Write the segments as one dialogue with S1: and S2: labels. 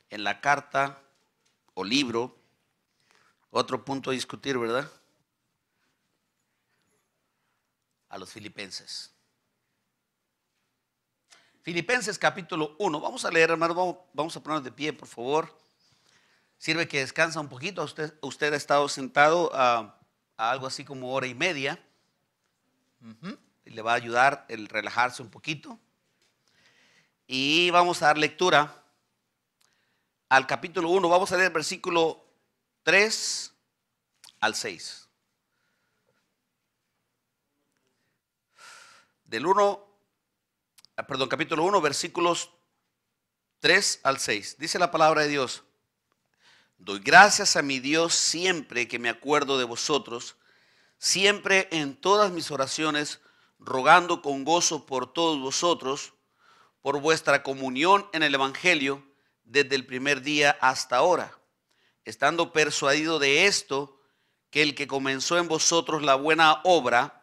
S1: en la carta o libro, otro punto a discutir, ¿verdad? A los Filipenses. Filipenses capítulo 1. Vamos a leer, hermano, vamos a ponernos de pie, por favor. Sirve que descansa un poquito. Usted ha estado sentado a algo así como hora y media. Y le va a ayudar el relajarse un poquito. Y vamos a dar lectura al capítulo 1. Vamos a leer el versículo 3 al 6. Capítulo 1, versículos 3 al 6. Dice la palabra de Dios: doy gracias a mi Dios siempre que me acuerdo de vosotros, siempre en todas mis oraciones, rogando con gozo por todos vosotros, por vuestra comunión en el Evangelio, desde el primer día hasta ahora, estando persuadido de esto, que el que comenzó en vosotros la buena obra,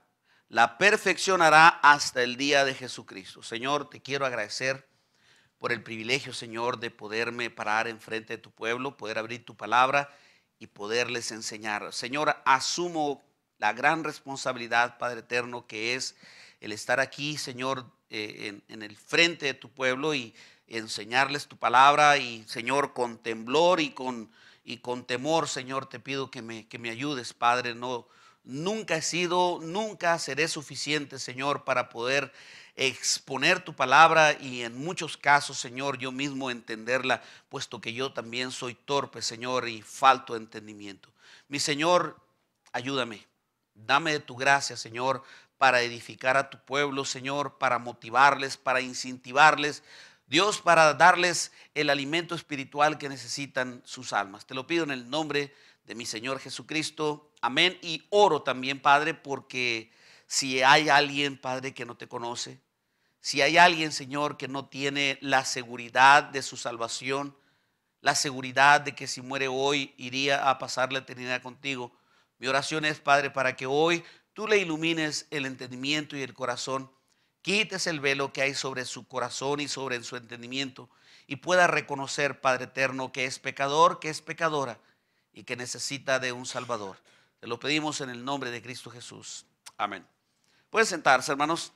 S1: la perfeccionará hasta el día de Jesucristo. Señor, te quiero agradecer por el privilegio, Señor, de poderme parar enfrente de tu pueblo, poder abrir tu palabra y poderles enseñar. Señor, asumo la gran responsabilidad, Padre eterno, que es el estar aquí, Señor, en el frente de tu pueblo y enseñarles tu palabra. Y, Señor, con temblor y con temor, Señor, te pido que me ayudes, Padre. Nunca seré suficiente, Señor, para poder exponer tu palabra y en muchos casos, Señor, yo mismo entenderla, puesto que yo también soy torpe, Señor, y falto de entendimiento. Mi Señor, ayúdame, dame de tu gracia, Señor, para edificar a tu pueblo, Señor, para motivarles, para incentivarles, Dios, para darles el alimento espiritual que necesitan sus almas. Te lo pido en el nombre de mi Señor Jesucristo. Amén. Y oro también, Padre, porque si hay alguien, Padre, que no te conoce, si hay alguien, Señor, que no tiene la seguridad de su salvación, la seguridad de que si muere hoy iría a pasar la eternidad contigo, mi oración es, Padre, para que hoy tú le ilumines el entendimiento y el corazón, quites el velo que hay sobre su corazón y sobre su entendimiento, y pueda reconocer, Padre eterno, que es pecador, que es pecadora y que necesita de un Salvador. Te lo pedimos en el nombre de Cristo Jesús. Amén. Pueden sentarse, hermanos.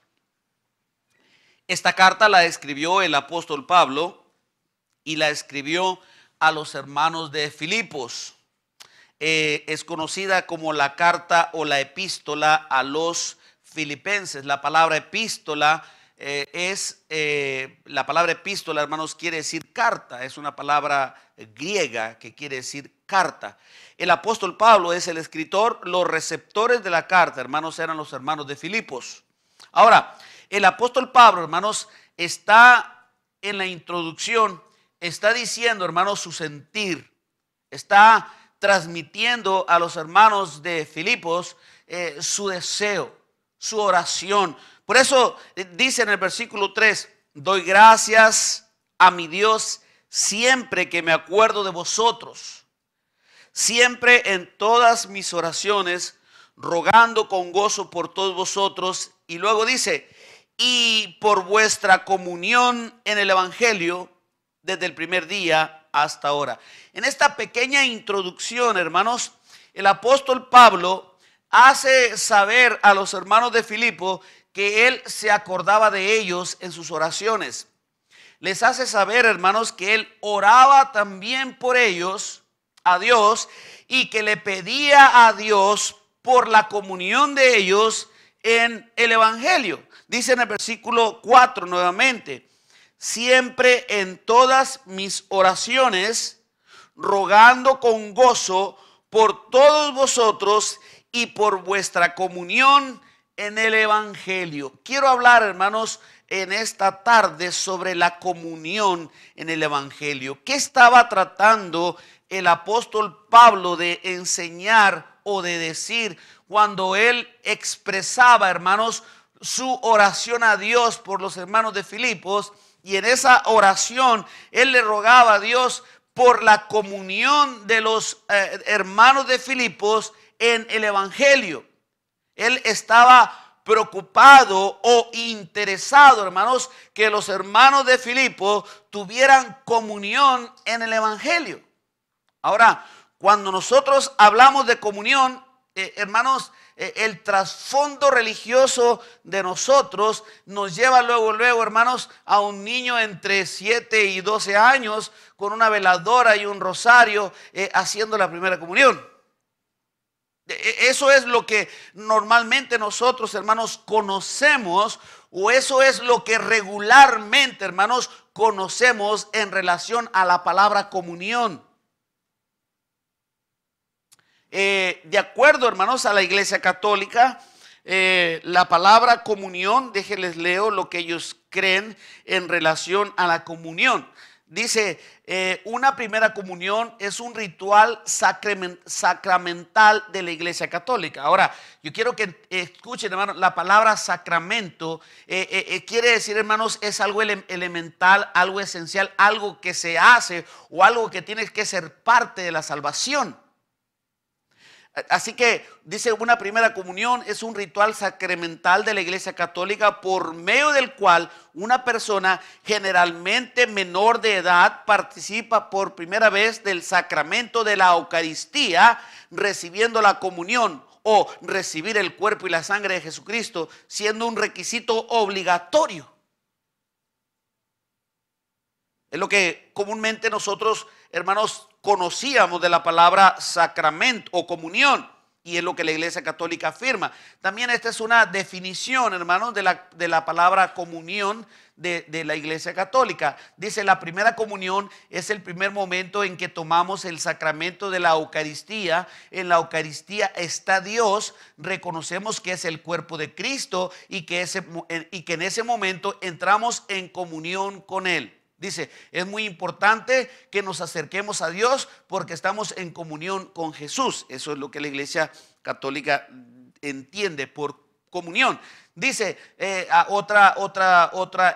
S1: Esta carta la escribió el apóstol Pablo y la escribió a los hermanos de Filipos. Es conocida como la carta o la epístola a los filipenses. La palabra epístola la palabra epístola, hermanos, quiere decir carta. Es una palabra griega que quiere decir carta. El apóstol Pablo es el escritor. Los receptores de la carta, hermanos, eran los hermanos de Filipos. Ahora, el apóstol Pablo, hermanos, está en la introducción, está diciendo, hermanos, su sentir, está transmitiendo a los hermanos de Filipos su deseo, su oración. Por eso dice en el versículo 3, doy gracias a mi Dios siempre que me acuerdo de vosotros, siempre en todas mis oraciones, rogando con gozo por todos vosotros. Y luego dice, y por vuestra comunión en el Evangelio desde el primer día hasta ahora. En esta pequeña introducción, hermanos, el apóstol Pablo hace saber a los hermanos de Filipo que él se acordaba de ellos en sus oraciones. Les hace saber, hermanos, que él oraba también por ellos a Dios y que le pedía a Dios por la comunión de ellos en el Evangelio. Dice en el versículo 4 nuevamente, siempre en todas mis oraciones, rogando con gozo por todos vosotros y por vuestra comunión en el Evangelio. Quiero hablar, hermanos, en esta tarde sobre la comunión en el Evangelio. ¿Qué estaba tratando el apóstol Pablo de enseñar o de decir cuando él expresaba, hermanos, su oración a Dios por los hermanos de Filipos? Y en esa oración él le rogaba a Dios por la comunión de los hermanos de Filipos en el Evangelio. Él estaba preocupado o interesado, hermanos, que los hermanos de Filipo tuvieran comunión en el evangelio. Ahora, cuando nosotros hablamos de comunión, hermanos, el trasfondo religioso de nosotros nos lleva luego, hermanos, a un niño entre 7 y 12 años con una veladora y un rosario haciendo la primera comunión. Eso es lo que normalmente nosotros, hermanos, conocemos, o eso es lo que regularmente, hermanos, conocemos en relación a la palabra comunión. De acuerdo, hermanos, a la Iglesia Católica, la palabra comunión, déjenles leo lo que ellos creen en relación a la comunión. Dice, una primera comunión es un ritual sacramental de la Iglesia Católica. Ahora, yo quiero que escuchen, hermanos, la palabra sacramento quiere decir, hermanos, es algo elemental, algo esencial, algo que se hace o algo que tiene que ser parte de la salvación. Así que dice, una primera comunión es un ritual sacramental de la Iglesia Católica por medio del cual una persona generalmente menor de edad participa por primera vez del sacramento de la Eucaristía, recibiendo la comunión o recibir el cuerpo y la sangre de Jesucristo, siendo un requisito obligatorio. Es lo que comúnmente nosotros, hermanos, conocíamos de la palabra sacramento o comunión, y es lo que la Iglesia Católica afirma. También esta es una definición, hermanos, de la palabra comunión de la Iglesia Católica. Dice, la primera comunión es el primer momento en que tomamos el sacramento de la Eucaristía. En la Eucaristía está Dios, reconocemos que es el cuerpo de Cristo y que en ese momento entramos en comunión con Él. Dice, es muy importante que nos acerquemos a Dios porque estamos en comunión con Jesús. Eso es lo que la Iglesia Católica entiende por comunión. Dice, otra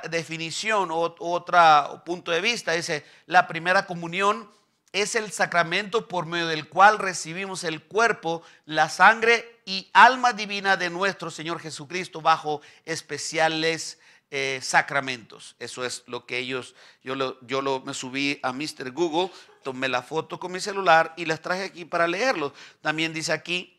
S1: definición, otro punto de vista, dice, la primera comunión es el sacramento por medio del cual recibimos el cuerpo, la sangre y alma divina de nuestro Señor Jesucristo bajo especiales sacramentos. Eso es lo que ellos, me subí a Mr. Google, tomé la foto con mi celular y las traje aquí para leerlo. También dice aquí,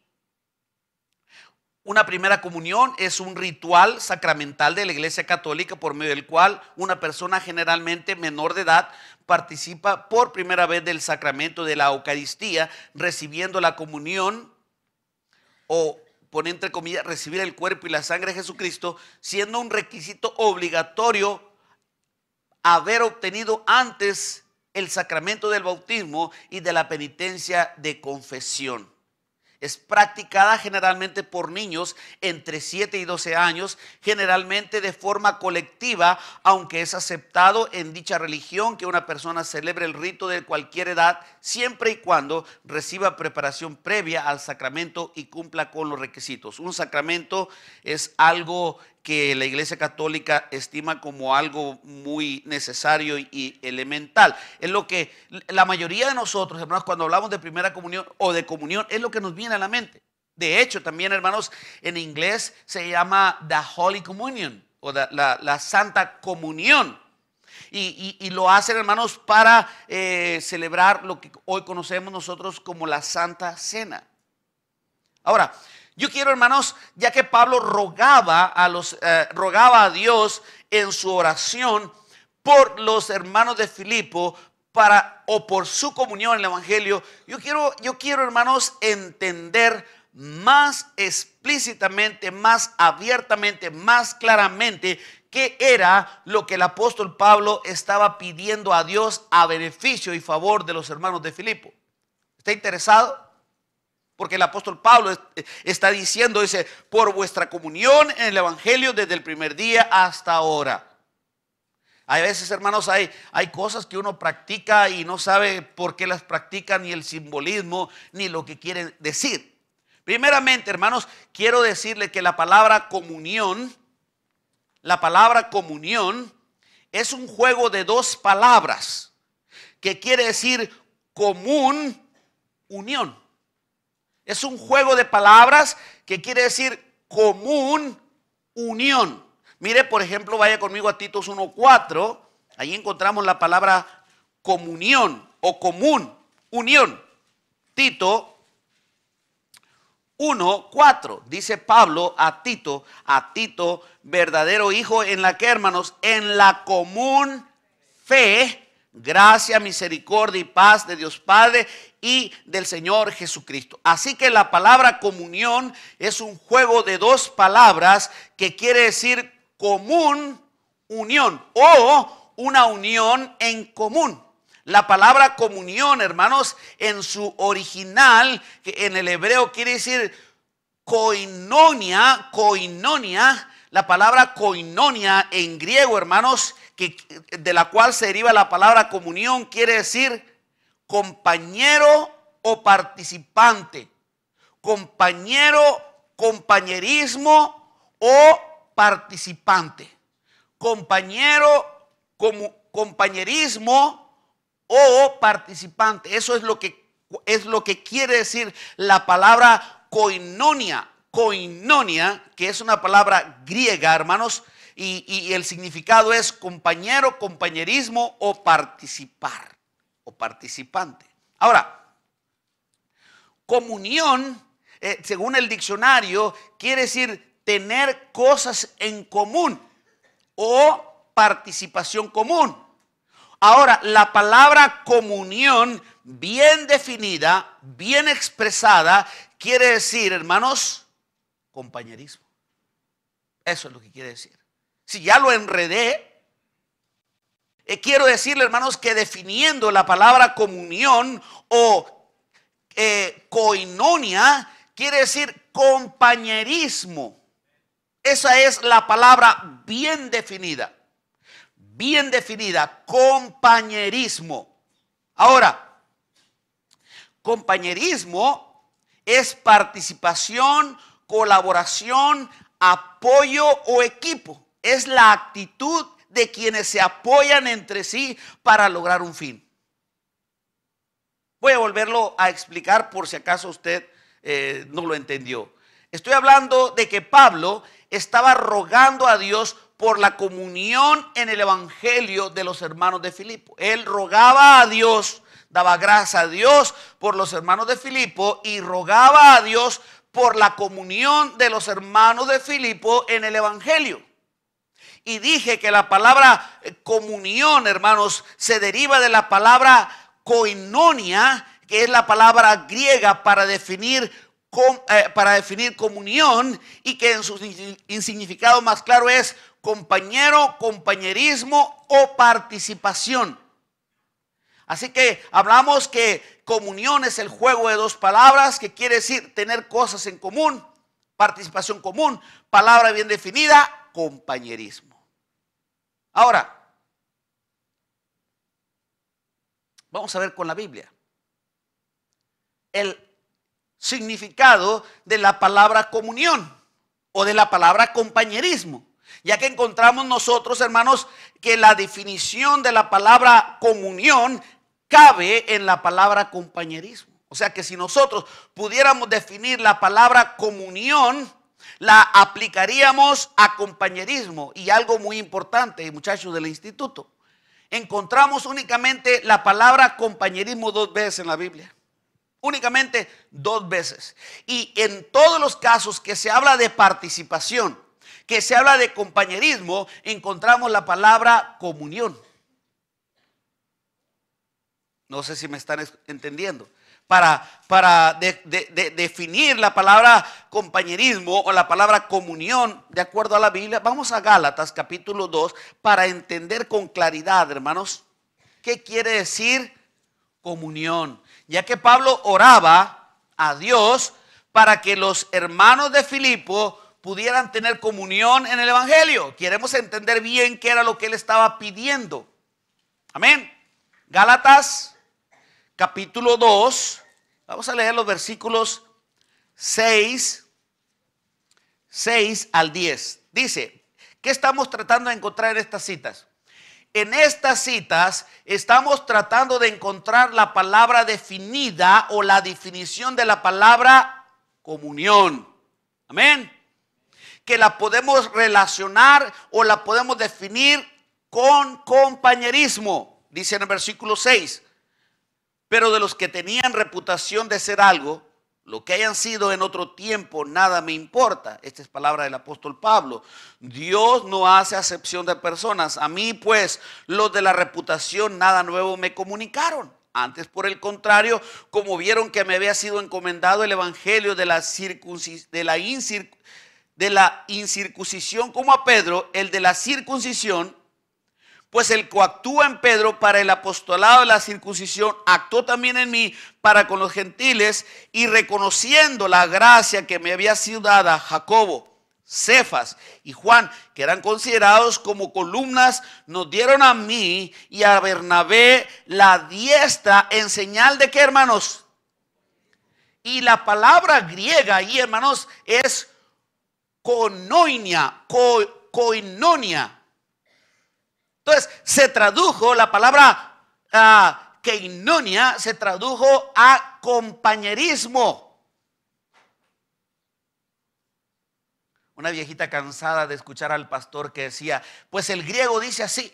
S1: una primera comunión es un ritual sacramental de la Iglesia Católica por medio del cual una persona generalmente menor de edad participa por primera vez del sacramento de la Eucaristía, recibiendo la comunión o, pone entre comillas, recibir el cuerpo y la sangre de Jesucristo, siendo un requisito obligatorio haber obtenido antes el sacramento del bautismo y de la penitencia de confesión. Es practicada generalmente por niños entre 7 y 12 años, generalmente de forma colectiva, aunque es aceptado en dicha religión que una persona celebre el rito de cualquier edad, siempre y cuando reciba preparación previa al sacramento y cumpla con los requisitos. Un sacramento es algo que la Iglesia Católica estima como algo muy necesario y elemental. Es lo que la mayoría de nosotros, hermanos, cuando hablamos de primera comunión o de comunión, es lo que nos viene a la mente. De hecho, también, hermanos, en inglés se llama the Holy Communion o la Santa Comunión. Y lo hacen, hermanos, para celebrar lo que hoy conocemos nosotros como la Santa Cena. Ahora, yo quiero, hermanos, ya que Pablo rogaba a Dios en su oración por los hermanos de Filipo o por su comunión en el evangelio, yo quiero, hermanos, entender más explícitamente, más abiertamente, más claramente qué era lo que el apóstol Pablo estaba pidiendo a Dios a beneficio y favor de los hermanos de Filipo. ¿Está interesado? Porque el apóstol Pablo está diciendo, dice, por vuestra comunión en el evangelio desde el primer día hasta ahora. Hay veces, hermanos, hay cosas que uno practica y no sabe por qué las practica, ni el simbolismo, ni lo que quieren decir. Primeramente, hermanos, quiero decirle que la palabra comunión es un juego de dos palabras que quiere decir común, unión. Es un juego de palabras que quiere decir común, unión. Mire, por ejemplo, vaya conmigo a Tito 1:4. Ahí encontramos la palabra comunión o común, unión. Tito 1:4. Dice Pablo a Tito, verdadero hijo en la que, hermanos, en la común fe, gracia, misericordia y paz de Dios Padre y del Señor Jesucristo. Así que la palabra comunión es un juego de dos palabras que quiere decir común, unión o una unión en común. La palabra comunión, hermanos, en su original, que en el hebreo quiere decir koinonia. La palabra koinonia en griego, hermanos, de la cual se deriva la palabra comunión, quiere decir compañero o participante. Compañero, compañerismo o participante. Compañero, compañerismo o participante. Eso es lo que quiere decir la palabra koinonia. Koinonia, que es una palabra griega, hermanos, y el significado es compañero, compañerismo o participar o participante. Ahora, comunión, según el diccionario, quiere decir tener cosas en común o participación común. Ahora, la palabra comunión, bien definida, bien expresada, quiere decir, hermanos, compañerismo. Eso es lo que quiere decir. Si ya lo enredé, quiero decirle, hermanos, que definiendo la palabra comunión o koinonia, quiere decir compañerismo. Esa es la palabra bien definida. Bien definida, compañerismo. Ahora, compañerismo es participación, colaboración, apoyo o equipo. Es la actitud de quienes se apoyan entre sí para lograr un fin. Voy a volverlo a explicar por si acaso usted no lo entendió. Estoy hablando de que Pablo estaba rogando a Dios por la comunión en el evangelio de los hermanos de Filipo. Él rogaba a Dios, daba gracias a Dios por los hermanos de Filipo y rogaba a Dios por la comunión de los hermanos de Filipo en el evangelio. Y dije que la palabra comunión, hermanos, se deriva de la palabra koinonia, que es la palabra griega para definir comunión, y que en su significado más claro es compañero, compañerismo o participación. Así que hablamos que comunión es el juego de dos palabras, que quiere decir tener cosas en común, participación común, palabra bien definida, compañerismo. Ahora, vamos a ver con la Biblia el significado de la palabra comunión o de la palabra compañerismo, ya que encontramos nosotros, hermanos, que la definición de la palabra comunión cabe en la palabra compañerismo. O sea que si nosotros pudiéramos definir la palabra comunión, la aplicaríamos a compañerismo. Y algo muy importante, muchachos del instituto, encontramos únicamente la palabra compañerismo 2 veces en la Biblia. Únicamente 2 veces. Y en todos los casos que se habla de participación, que se habla de compañerismo, encontramos la palabra comunión. No sé si me están entendiendo. Para definir la palabra compañerismo o la palabra comunión de acuerdo a la Biblia, vamos a Gálatas capítulo 2 para entender con claridad, hermanos, qué quiere decir comunión. Ya que Pablo oraba a Dios para que los hermanos de Filipo pudieran tener comunión en el evangelio. Queremos entender bien qué era lo que él estaba pidiendo. Amén. Gálatas capítulo 2, vamos a leer los versículos 6 al 10. Dice, ¿qué estamos tratando de encontrar en estas citas? En estas citas estamos tratando de encontrar la palabra definida o la definición de la palabra comunión. Amén. que la podemos relacionar o la podemos definir con compañerismo. Dice en el versículo 6, pero de los que tenían reputación de ser algo, lo que hayan sido en otro tiempo, nada me importa. Esta es palabra del apóstol Pablo. Dios no hace acepción de personas. A mí, pues, los de la reputación nada nuevo me comunicaron. Antes, por el contrario, como vieron que me había sido encomendado el evangelio de la incircuncisión como a Pedro, el de la circuncisión, pues el que actúa en Pedro para el apostolado de la circuncisión, actuó también en mí para con los gentiles, y reconociendo la gracia que me había sido dada, Jacobo, Cefas y Juan, que eran considerados como columnas, nos dieron a mí y a Bernabé la diestra en señal de ¿qué, hermanos? Y la palabra griega ahí, hermanos, es koinonia, koinonia. Entonces, se tradujo la palabra koinonia, se tradujo a compañerismo. Una viejita cansada de escuchar al pastor que decía, pues el griego dice así,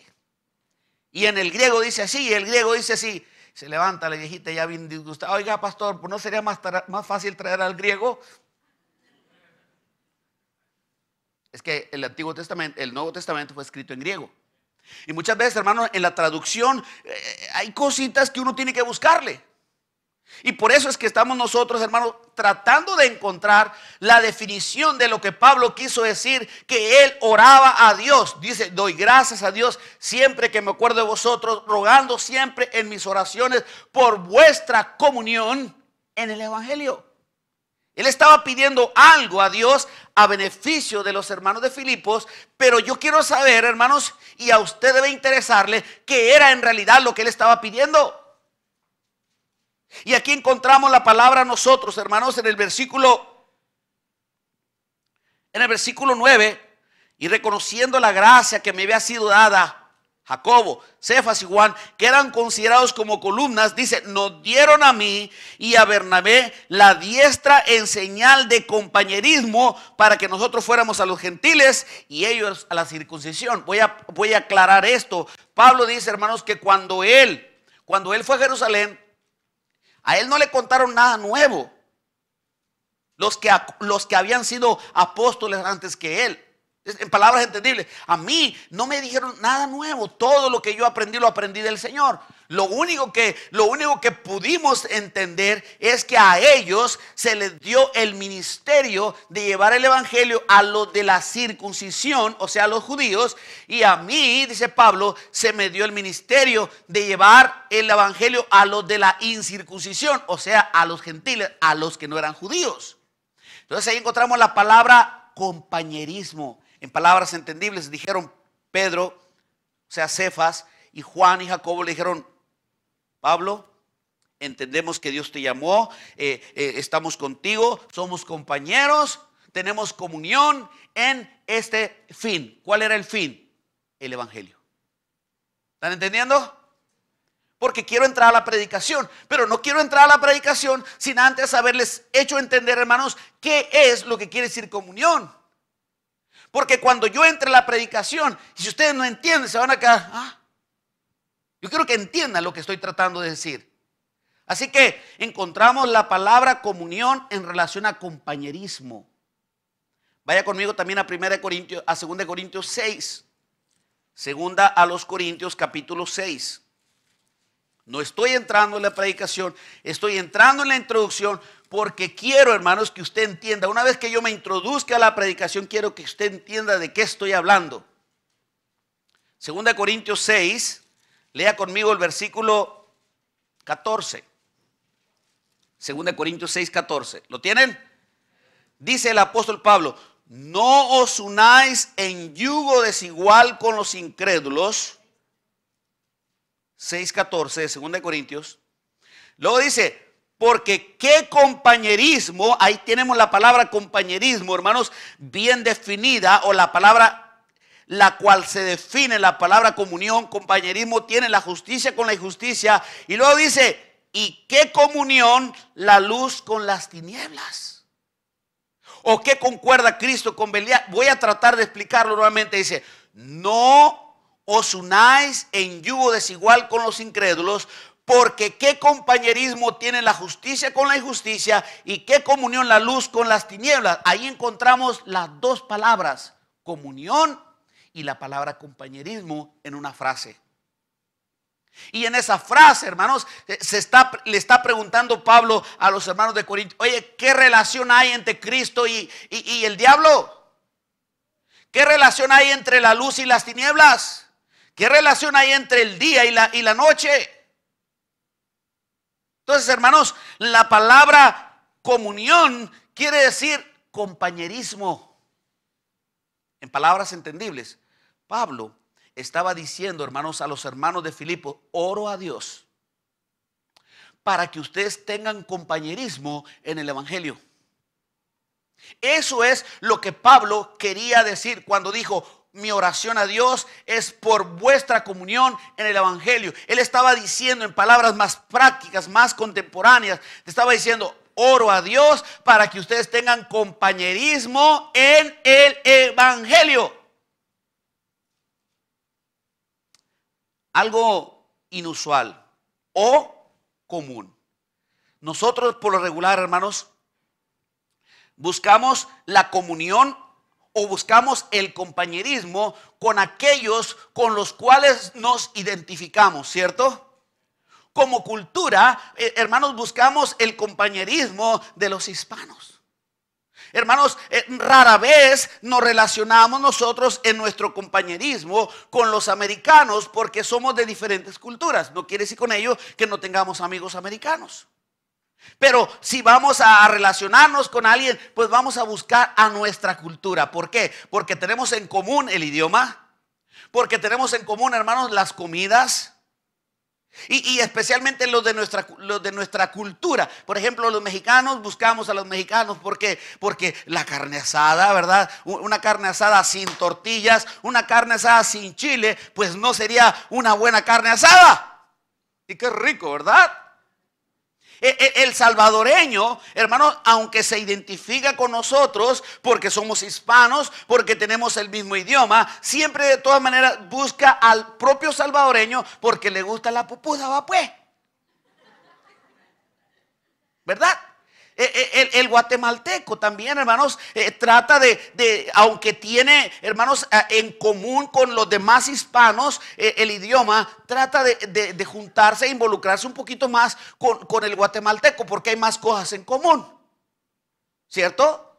S1: y en el griego dice así, y el griego dice así. Se levanta la viejita ya bien disgustada. Oiga, pastor, ¿pues no sería más fácil traer al griego? Es que el Antiguo Testamento, el Nuevo Testamento fue escrito en griego. Y muchas veces, hermanos, en la traducción hay cositas que uno tiene que buscarle. Y por eso es que estamos nosotros, hermanos, tratando de encontrar la definición de lo que Pablo quiso decir, que él oraba a Dios. Dice, doy gracias a Dios siempre que me acuerdo de vosotros, rogando siempre en mis oraciones por vuestra comunión en el evangelio. Él estaba pidiendo algo a Dios a beneficio de los hermanos de Filipos, pero yo quiero saber, hermanos, y a usted debe interesarle, qué era en realidad lo que él estaba pidiendo. Y aquí encontramos la palabra nosotros, hermanos, en el versículo 9, y reconociendo la gracia que me había sido dada, Jacobo, Cefas y Juan, que eran considerados como columnas, dice, nos dieron a mí y a Bernabé la diestra en señal de compañerismo para que nosotros fuéramos a los gentiles y ellos a la circuncisión. Voy a aclarar esto. Pablo dice, hermanos, que cuando él fue a Jerusalén, a él no le contaron nada nuevo los que habían sido apóstoles antes que él. En palabras entendibles, a mí no me dijeron nada nuevo. Todo lo que yo aprendí lo aprendí del Señor. Lo único que pudimos entender es que a ellos se les dio el ministerio de llevar el evangelio a los de la circuncisión, o sea, a los judíos. Y a mí, dice Pablo, se me dio el ministerio de llevar el evangelio a los de la incircuncisión, o sea, a los gentiles, a los que no eran judíos. Entonces ahí encontramos la palabra compañerismo. En palabras entendibles dijeron Pedro, o sea, Cefas, y Juan y Jacobo le dijeron, Pablo, entendemos que Dios te llamó, estamos contigo, somos compañeros, tenemos comunión en este fin. ¿Cuál era el fin? El evangelio. ¿Están entendiendo? Porque quiero entrar a la predicación, pero no quiero entrar a la predicación sin antes haberles hecho entender, hermanos, qué es lo que quiere decir comunión. Porque cuando yo entre a la predicación, y si ustedes no entienden, se van a quedar, yo quiero que entiendan lo que estoy tratando de decir. Así que encontramos la palabra comunión en relación a compañerismo. Vaya conmigo también a 2 Corintios 6. Segunda a los Corintios capítulo 6. No estoy entrando en la predicación, estoy entrando en la introducción porque quiero, hermanos, que usted entienda. Una vez que yo me introduzca a la predicación, quiero que usted entienda de qué estoy hablando. 2 Corintios 6, lea conmigo el versículo 14. 2 Corintios 6, 14. ¿Lo tienen? Dice el apóstol Pablo, no os unáis en yugo desigual con los incrédulos. 6:14 de 2 Corintios. Luego dice, porque qué compañerismo, ahí tenemos la palabra compañerismo, hermanos, bien definida, o la palabra la cual se define, la palabra comunión, compañerismo, tiene la justicia con la injusticia. Y luego dice, y qué comunión la luz con las tinieblas. ¿O qué concuerda Cristo con Belial? Voy a tratar de explicarlo nuevamente. Dice, no os unáis en yugo desigual con los incrédulos, porque qué compañerismo tiene la justicia con la injusticia y qué comunión la luz con las tinieblas. Ahí encontramos las dos palabras, comunión y la palabra compañerismo, en una frase. Y en esa frase, hermanos, le está preguntando Pablo a los hermanos de Corinto: oye, ¿qué relación hay entre Cristo y el diablo? ¿Qué relación hay entre la luz y las tinieblas? ¿Qué relación hay entre el día y la noche? Entonces, hermanos, la palabra comunión quiere decir compañerismo. En palabras entendibles, Pablo estaba diciendo, hermanos, a los hermanos de Filipo: oro a Dios para que ustedes tengan compañerismo en el evangelio. Eso es lo que Pablo quería decir cuando dijo: mi oración a Dios es por vuestra comunión en el evangelio. Él estaba diciendo en palabras más prácticas, más contemporáneas, estaba diciendo: oro a Dios para que ustedes tengan compañerismo en el evangelio. Algo inusual o común. Nosotros, por lo regular, hermanos, buscamos la comunión o buscamos el compañerismo con aquellos con los cuales nos identificamos, ¿cierto? Como cultura, hermanos, buscamos el compañerismo de los hispanos. Hermanos, rara vez nos relacionamos nosotros en nuestro compañerismo con los americanos porque somos de diferentes culturas. No quiere decir con ello que no tengamos amigos americanos. Pero si vamos a relacionarnos con alguien, pues vamos a buscar a nuestra cultura. ¿Por qué? Porque tenemos en común el idioma, porque tenemos en común, hermanos, las comidas. Y especialmente los de nuestra cultura. Por ejemplo, los mexicanos, buscamos a los mexicanos. ¿Por qué? Porque la carne asada, ¿verdad? Una carne asada sin tortillas, una carne asada sin chile, pues no sería una buena carne asada. Y qué rico, ¿verdad? El salvadoreño, hermanos, aunque se identifica con nosotros porque somos hispanos, porque tenemos el mismo idioma, siempre de todas maneras busca al propio salvadoreño porque le gusta la pupusa, va pues, ¿verdad? El guatemalteco también, hermanos, trata aunque tiene, hermanos, en común con los demás hispanos el idioma, trata de juntarse e involucrarse un poquito más con el guatemalteco porque hay más cosas en común, ¿cierto?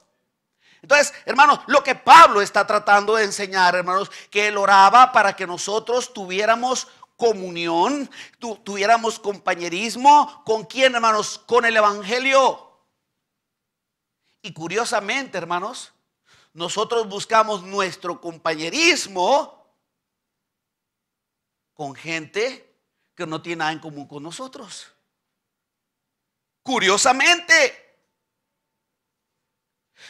S1: Entonces, hermanos, lo que Pablo está tratando de enseñar, hermanos, que él oraba para que nosotros tuviéramos comunión, tuviéramos compañerismo. ¿Con quién, hermanos? Con el evangelio. Y curiosamente, hermanos, nosotros buscamos nuestro compañerismo con gente que no tiene nada en común con nosotros. Curiosamente,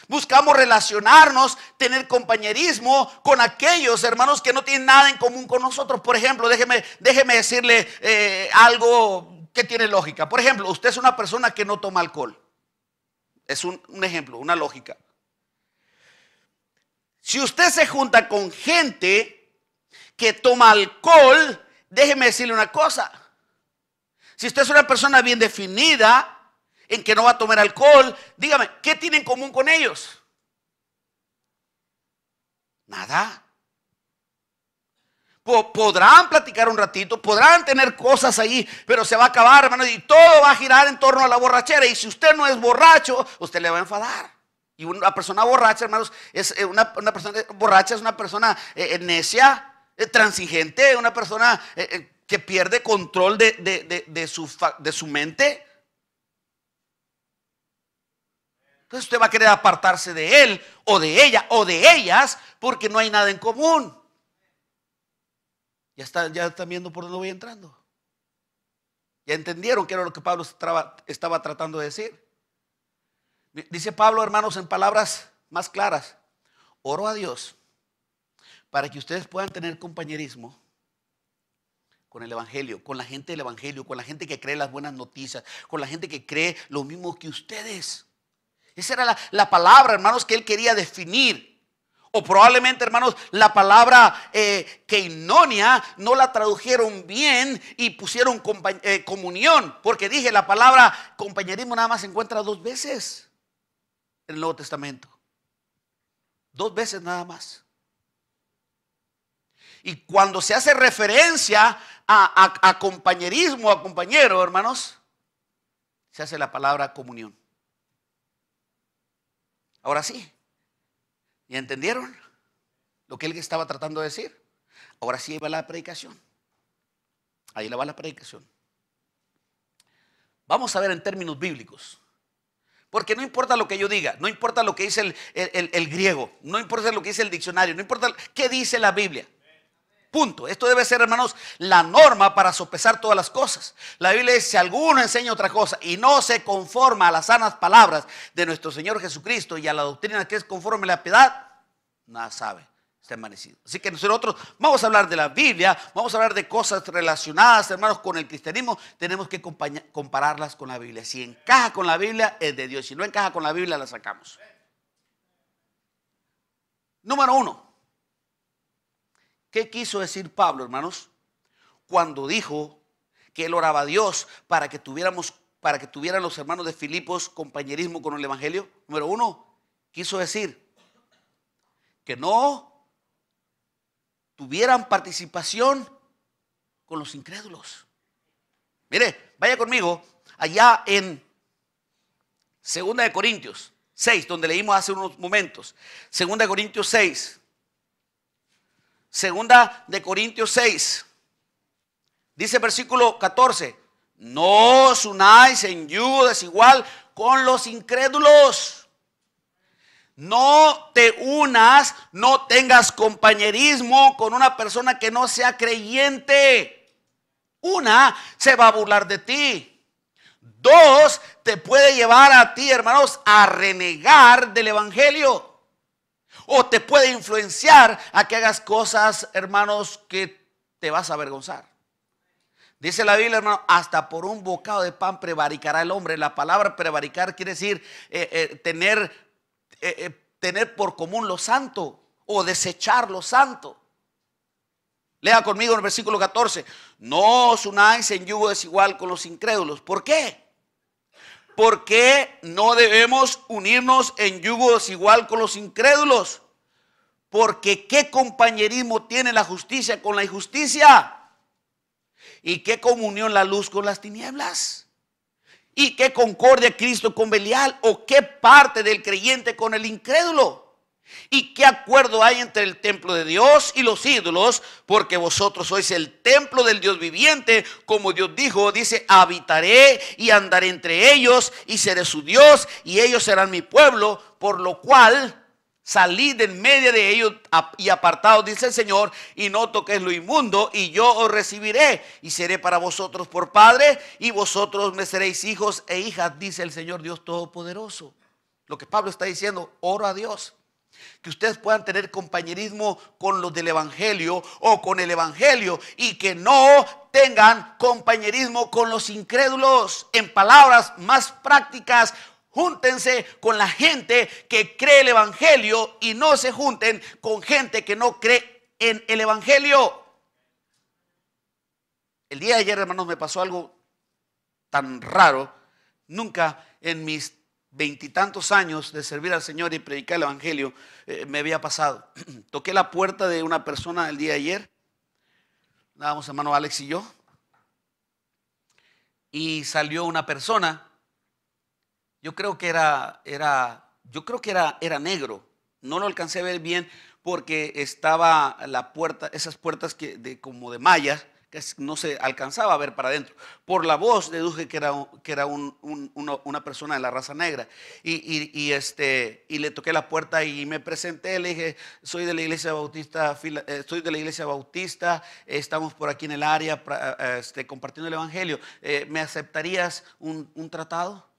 S1: buscamos relacionarnos, tener compañerismo con aquellos hermanos que no tienen nada en común con nosotros. Por ejemplo, déjeme decirle algo que tiene lógica. Por ejemplo, usted es una persona que no toma alcohol. Es un ejemplo, una lógica. Si usted se junta con gente que toma alcohol, déjeme decirle una cosa. Si usted es una persona bien definida en que no va a tomar alcohol, dígame, ¿qué tiene en común con ellos? Nada. Podrán platicar un ratito, podrán tener cosas ahí, pero se va a acabar, hermano, y todo va a girar en torno a la borrachera. Y si usted no es borracho, usted le va a enfadar. Y una persona borracha, hermanos, es una persona borracha, es una persona necia, transigente, una persona que pierde control de su mente. Entonces usted va a querer apartarse de él o de ella o de ellas porque no hay nada en común. Ya están viendo por dónde voy entrando. Ya entendieron qué era lo que Pablo estaba tratando de decir. Dice Pablo, hermanos, en palabras más claras: oro a Dios para que ustedes puedan tener compañerismo con el evangelio, con la gente del evangelio, con la gente que cree las buenas noticias, con la gente que cree lo mismo que ustedes. Esa era la palabra, hermanos, que él quería definir. O probablemente, hermanos, la palabra keinonia no la tradujeron bien y pusieron comunión. Porque dije, la palabra compañerismo nada más se encuentra 2 veces en el Nuevo Testamento. 2 veces nada más. Y cuando se hace referencia a compañerismo, a compañero, hermanos, se hace la palabra comunión. Ahora sí. ¿Ya entendieron lo que él estaba tratando de decir? Ahora sí, ahí va la predicación. Ahí va la predicación. Vamos a ver en términos bíblicos. Porque no importa lo que yo diga, no importa lo que dice el griego, no importa lo que dice el diccionario, no importa qué dice la Biblia. Punto. Esto debe ser, hermanos, la norma para sopesar todas las cosas. La Biblia dice, si alguno enseña otra cosa y no se conforma a las sanas palabras de nuestro Señor Jesucristo y a la doctrina que es conforme a la piedad, nada sabe, está envanecido. Así que nosotros vamos a hablar de la Biblia, vamos a hablar de cosas relacionadas, hermanos, con el cristianismo. Tenemos que compararlas con la Biblia. Si encaja con la Biblia, es de Dios. Si no encaja con la Biblia, la sacamos. Número 1. ¿Qué quiso decir Pablo, hermanos, cuando dijo que él oraba a Dios para que tuvieran los hermanos de Filipos compañerismo con el evangelio? Número 1, quiso decir que no tuvieran participación con los incrédulos. Mire, vaya conmigo allá en 2 de Corintios 6, donde leímos hace unos momentos. 2 de Corintios 6. 2 de Corintios 6, dice versículo 14, no os unáis en yugo desigual con los incrédulos. No te unas, no tengas compañerismo con una persona que no sea creyente. Una, se va a burlar de ti. 2, te puede llevar a ti, hermanos, a renegar del evangelio. O te puede influenciar a que hagas cosas, hermanos, que te vas a avergonzar. Dice la Biblia, hermano, hasta por un bocado de pan prevaricará el hombre. La palabra prevaricar quiere decir tener por común lo santo o desechar lo santo. Lea conmigo en el versículo 14. No os unáis en yugo desigual con los incrédulos. ¿Por qué? ¿Por qué no debemos unirnos en yugo desigual con los incrédulos? Porque ¿qué compañerismo tiene la justicia con la injusticia? ¿Y qué comunión la luz con las tinieblas? ¿Y qué concordia Cristo con Belial? ¿O qué parte del creyente con el incrédulo? ¿Y qué acuerdo hay entre el templo de Dios y los ídolos? Porque vosotros sois el templo del Dios viviente, como Dios dijo, dice, habitaré y andaré entre ellos y seré su Dios y ellos serán mi pueblo, por lo cual salid en medio de ellos y apartados, dice el Señor, y no toquéis lo inmundo, y yo os recibiré y seré para vosotros por padre y vosotros me seréis hijos e hijas, dice el Señor Dios Todopoderoso. Lo que Pablo está diciendo, oro a Dios que ustedes puedan tener compañerismo con los del evangelio o con el evangelio y que no tengan compañerismo con los incrédulos. En palabras más prácticas, júntense con la gente que cree el evangelio y no se junten con gente que no cree en el evangelio. El día de ayer, hermanos, me pasó algo tan raro. Nunca en mis 20 y tantos años de servir al Señor y predicar el evangelio me había pasado. Toqué la puerta de una persona el día de ayer. Estábamos hermano Alex y yo. Y salió una persona. Yo creo que era negro. No lo alcancé a ver bien porque estaba la puerta, esas puertas como de mallas, que no se alcanzaba a ver para adentro. Por la voz deduje que era una persona de la raza negra. Y le toqué la puerta y me presenté, le dije, soy de la iglesia bautista, estamos por aquí en el área compartiendo el evangelio. ¿Me aceptarías un tratado?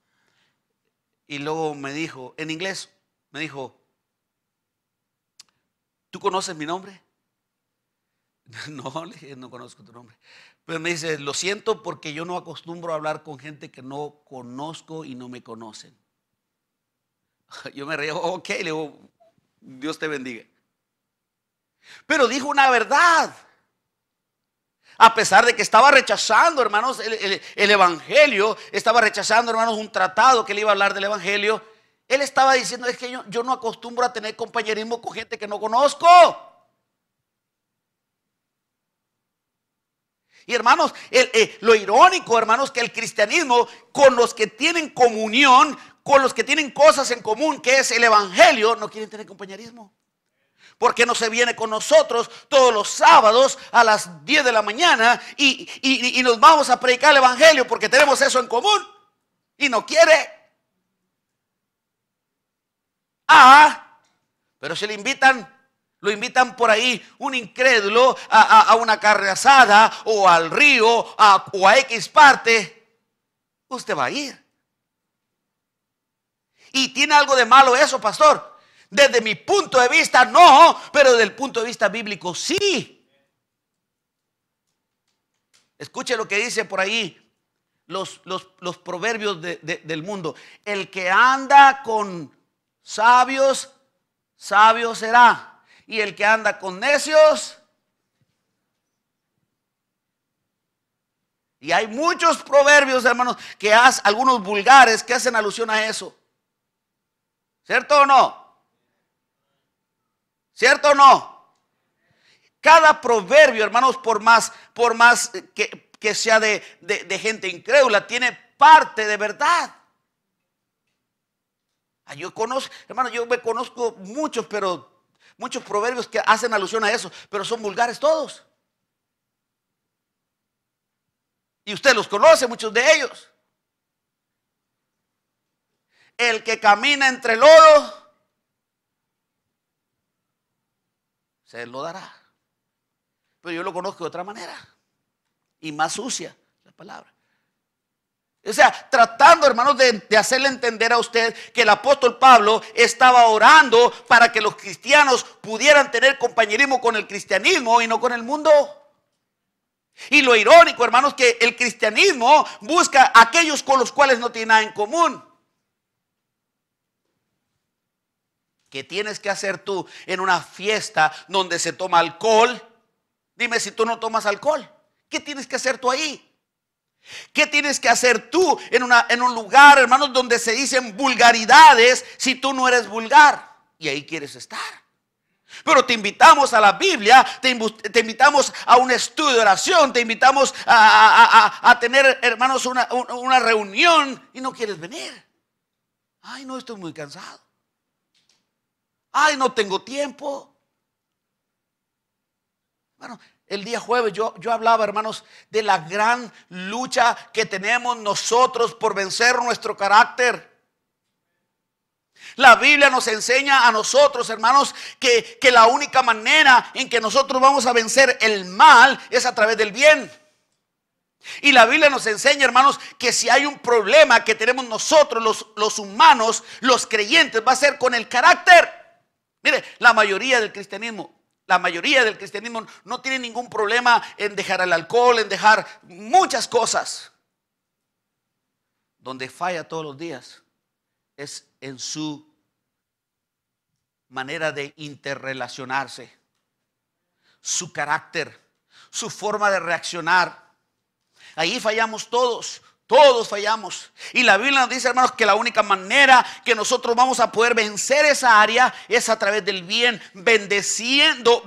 S1: Y luego me dijo, en inglés, me dijo, ¿tú conoces mi nombre? No, le dije, no conozco tu nombre. Pero me dice, lo siento porque yo no acostumbro a hablar con gente que no conozco y no me conocen. Yo me reí, ok, le digo, Dios te bendiga. Pero dijo una verdad. A pesar de que estaba rechazando, hermanos, el evangelio, estaba rechazando, hermanos, un tratado que le iba a hablar del evangelio. Él estaba diciendo, es que yo no acostumbro a tener compañerismo con gente que no conozco. Y hermanos, lo irónico, hermanos, que el cristianismo, con los que tienen comunión, con los que tienen cosas en común, que es el evangelio, no quieren tener compañerismo. Porque no se viene con nosotros todos los sábados a las 10 de la mañana y nos vamos a predicar el evangelio porque tenemos eso en común. Y no quiere. Pero si le invitan, lo invitan por ahí un incrédulo a una carne asada o al río o a X parte, usted va a ir. ¿Y tiene algo de malo eso, pastor? Desde mi punto de vista no, pero desde el punto de vista bíblico sí. Escuche lo que dice por ahí los proverbios del mundo. El que anda con sabios, sabio será. Y el que anda con necios. Y hay muchos proverbios, hermanos, que algunos vulgares que hacen alusión a eso. ¿Cierto o no? ¿Cierto o no? Cada proverbio, hermanos, por más que sea de gente incrédula, tiene parte de verdad. Yo conozco, hermano, yo me conozco muchos proverbios que hacen alusión a eso, pero son vulgares todos. Y usted los conoce, muchos de ellos. El que camina entre lodo se lo dará. Pero yo lo conozco de otra manera y más sucia la palabra. O sea, tratando, hermanos, de hacerle entender a usted que el apóstol Pablo estaba orando para que los cristianos pudieran tener compañerismo con el cristianismo y no con el mundo. Y lo irónico, hermanos, que el cristianismo busca a aquellos con los cuales no tiene nada en común. ¿Qué tienes que hacer tú en una fiesta donde se toma alcohol? Dime si tú no tomas alcohol. ¿Qué tienes que hacer tú ahí? ¿Qué tienes que hacer tú en un lugar, hermanos, donde se dicen vulgaridades si tú no eres vulgar? Y ahí quieres estar. Pero te invitamos a la Biblia, te invitamos a un estudio de oración, te invitamos a tener, hermanos, una reunión y no quieres venir. Ay, no, estoy muy cansado. Ay, no tengo tiempo. Bueno, el día jueves yo hablaba, hermanos, de la gran lucha que tenemos nosotros por vencer nuestro carácter. La Biblia nos enseña a nosotros, hermanos, que la única manera en que nosotros vamos a vencer el mal es a través del bien. Y la Biblia nos enseña, hermanos, que si hay un problema que tenemos nosotros, los humanos, los creyentes, va a ser con el carácter. Mire, la mayoría del cristianismo no tiene ningún problema en dejar el alcohol, en dejar muchas cosas. Donde falla todos los días es en su manera de interrelacionarse, su carácter, su forma de reaccionar. Ahí fallamos todos. Todos fallamos. Y la Biblia nos dice, hermanos, que la única manera que nosotros vamos a poder vencer esa área es a través del bien, bendiciendo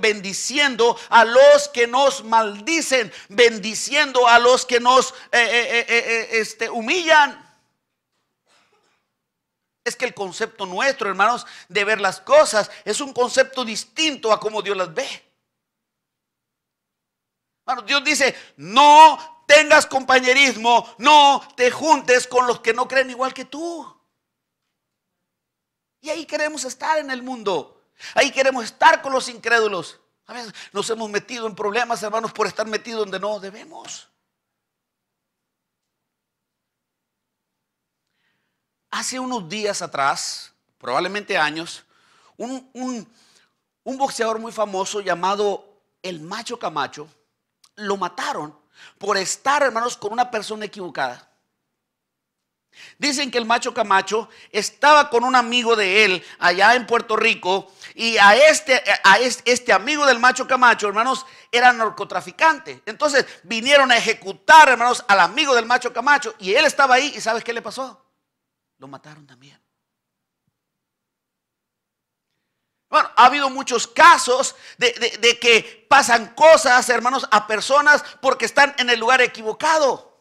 S1: a los que nos maldicen, bendiciendo a los que nos humillan. Es que el concepto nuestro, hermanos, de ver las cosas es un concepto distinto a como Dios las ve. Bueno, Dios dice, no tengas compañerismo, no te juntes con los que no creen igual que tú. Y ahí queremos estar en el mundo. Ahí queremos estar con los incrédulos. A veces nos hemos metido en problemas, hermanos, por estar metidos donde no debemos. Hace unos días atrás, probablemente años, un boxeador muy famoso llamado el Macho Camacho, lo mataron por estar, hermanos, con una persona equivocada. Dicen que el Macho Camacho estaba con un amigo de él allá en Puerto Rico, y a este amigo del Macho Camacho, hermanos, era narcotraficante. Entonces vinieron a ejecutar, hermanos, al amigo del Macho Camacho, y él estaba ahí. ¿Y sabes qué le pasó? Lo mataron también. Bueno, ha habido muchos casos de que pasan cosas, hermanos, a personas porque están en el lugar equivocado.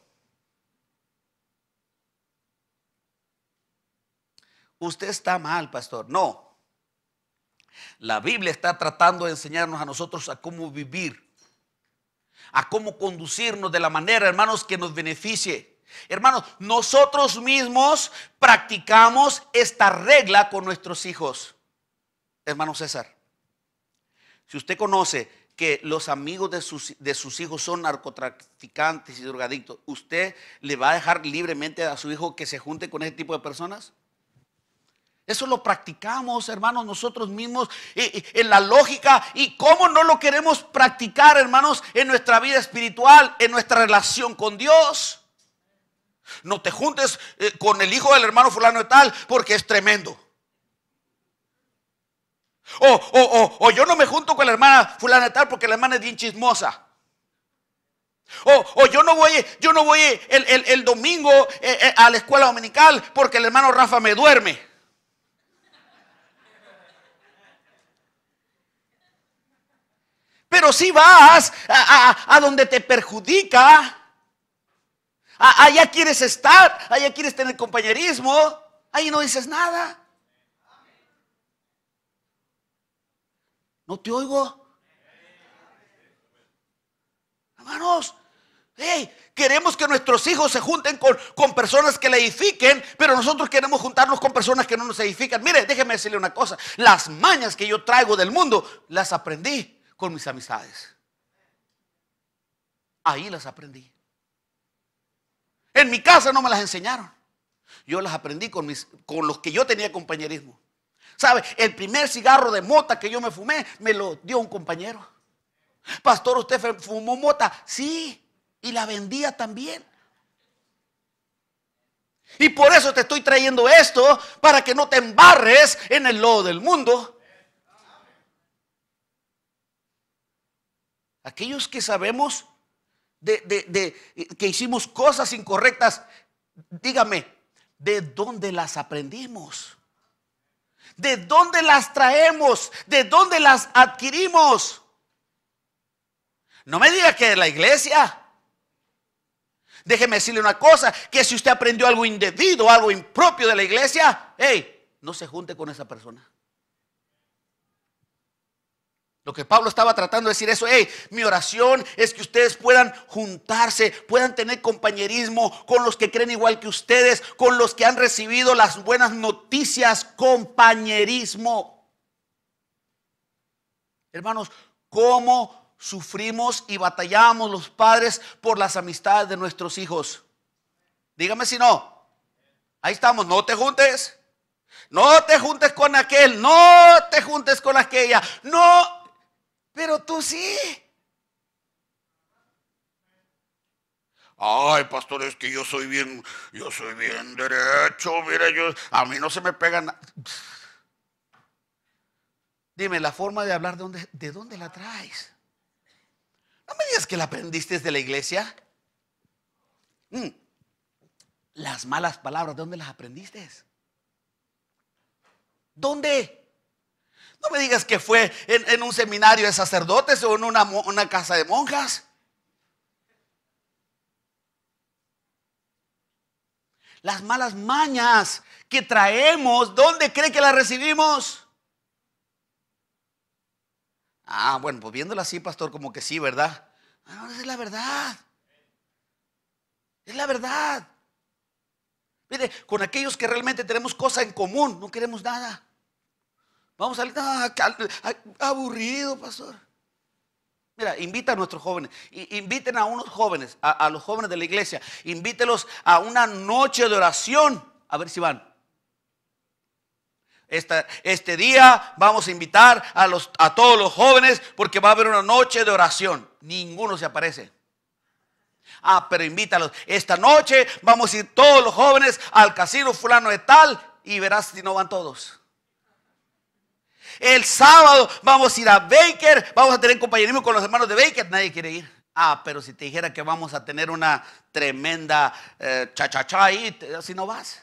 S1: Usted está mal, pastor. No. La Biblia está tratando de enseñarnos a nosotros a cómo vivir, a cómo conducirnos de la manera, hermanos, que nos beneficie. Hermanos, nosotros mismos practicamos esta regla con nuestros hijos. Hermano César, si usted conoce que los amigos de sus hijos son narcotraficantes y drogadictos, ¿usted le va a dejar libremente a su hijo que se junte con ese tipo de personas? Eso lo practicamos, hermanos, nosotros mismos en la lógica. ¿Y cómo no lo queremos practicar, hermanos, en nuestra vida espiritual, en nuestra relación con Dios? No te juntes con el hijo del hermano fulano de tal porque es tremendo. O yo no me junto con la hermana fulana de tal porque la hermana es bien chismosa. O yo no voy el domingo a la escuela dominical porque el hermano Rafa me duerme. Pero si vas a donde te perjudica, allá quieres estar, allá quieres tener compañerismo, ahí no dices nada. No te oigo. Hermanos, hey, queremos que nuestros hijos se junten con personas que le edifiquen, pero nosotros queremos juntarnos con personas que no nos edifican. Mire, déjeme decirle una cosa. Las mañas que yo traigo del mundo las aprendí con mis amistades. Ahí las aprendí. En mi casa no me las enseñaron. Yo las aprendí con los que yo tenía compañerismo. ¿Sabe? El primer cigarro de mota que yo me fumé me lo dio un compañero. Pastor, ¿usted fumó mota? Sí, y la vendía también. Y por eso te estoy trayendo esto, para que no te embarres en el lodo del mundo. Aquellos que sabemos que hicimos cosas incorrectas, dígame, ¿de dónde las aprendimos? ¿De dónde las traemos? ¿De dónde las adquirimos? No me diga que de la iglesia. Déjeme decirle una cosa, que si usted aprendió algo indebido, algo impropio de la iglesia, hey, no se junte con esa persona. Lo que Pablo estaba tratando de decir eso, hey, mi oración es que ustedes puedan juntarse, puedan tener compañerismo con los que creen igual que ustedes, con los que han recibido las buenas noticias, compañerismo. Hermanos, ¿cómo sufrimos y batallamos los padres por las amistades de nuestros hijos? Dígame si no. Ahí estamos, no te juntes. No te juntes con aquel, no te juntes con aquella, no. Pero tú sí. Ay, pastor, es que yo soy bien derecho. Mira, a mí no se me pega nada. Dime, la forma de hablar, ¿de dónde la traes? No me digas que la aprendiste de la iglesia. Las malas palabras, ¿de dónde las aprendiste? ¿Dónde? No me digas que fue en un seminario de sacerdotes o en una casa de monjas. Las malas mañas que traemos, ¿dónde cree que las recibimos? Ah, bueno, pues viéndola así, pastor, como que sí, ¿verdad? No, esa es la verdad. Es la verdad. Mire, con aquellos que realmente tenemos cosas en común, no queremos nada. Vamos a salir, aburrido, pastor. Mira, invita a nuestros jóvenes, inviten a unos jóvenes, a los jóvenes de la iglesia, invítelos a una noche de oración, a ver si van. Este día vamos a invitar a todos los jóvenes porque va a haber una noche de oración. Ninguno se aparece. Ah, pero invítalos. Esta noche vamos a ir todos los jóvenes al casino fulano de tal y verás si no van todos. El sábado vamos a ir a Baker, vamos a tener compañerismo con los hermanos de Baker. Nadie quiere ir. Ah, pero si te dijera que vamos a tener una tremenda cha-cha-cha ahí, así no vas.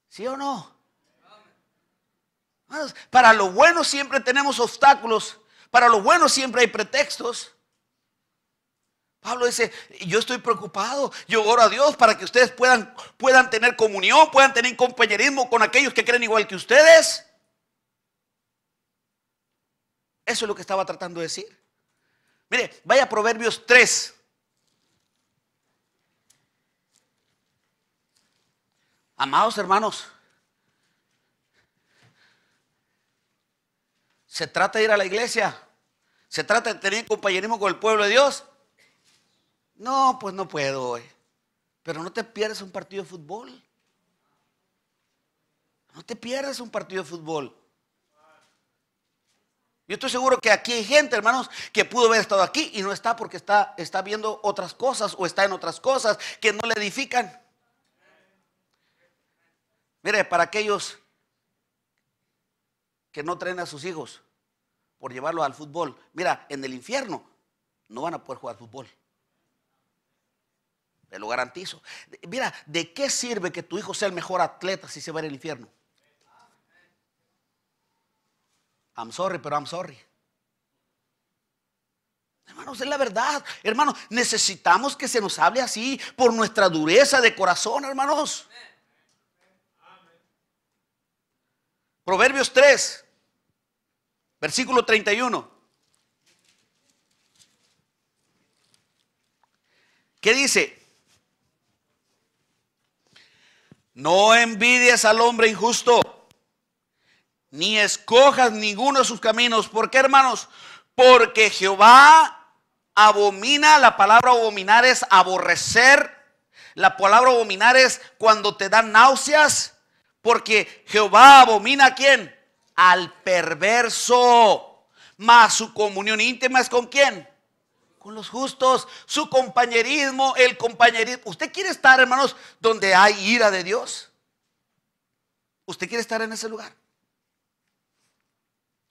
S1: ¿Sí o no? Para lo bueno siempre tenemos obstáculos. Para lo bueno siempre hay pretextos. Pablo dice, yo estoy preocupado, yo oro a Dios para que ustedes puedan tener comunión, puedan tener compañerismo con aquellos que creen igual que ustedes. Eso es lo que estaba tratando de decir. Mire, vaya a Proverbios 3. Amados hermanos, se trata de ir a la iglesia, se trata de tener compañerismo con el pueblo de Dios. No, pues no puedo hoy. Pero no te pierdas un partido de fútbol. No te pierdas un partido de fútbol. Yo estoy seguro que aquí hay gente, hermanos, que pudo haber estado aquí y no está porque está viendo otras cosas o está en otras cosas que no le edifican. Mire, para aquellos que no traen a sus hijos por llevarlos al fútbol, mira, en el infierno no van a poder jugar fútbol. Te lo garantizo. Mira, ¿de qué sirve que tu hijo sea el mejor atleta si se va al infierno? I'm sorry, pero I'm sorry. Hermanos, es la verdad. Hermanos, necesitamos que se nos hable así por nuestra dureza de corazón, hermanos. Proverbios 3, versículo 31. ¿Qué dice? No envidies al hombre injusto, ni escojas ninguno de sus caminos. ¿Por qué, hermanos? Porque Jehová abomina. La palabra abominar es aborrecer. La palabra abominar es cuando te dan náuseas. Porque Jehová abomina ¿a quién? Al perverso. Mas su comunión íntima es ¿con quién? Con los justos. Su compañerismo, el compañerismo. ¿Usted quiere estar, hermanos, donde hay ira de Dios? ¿Usted quiere estar en ese lugar?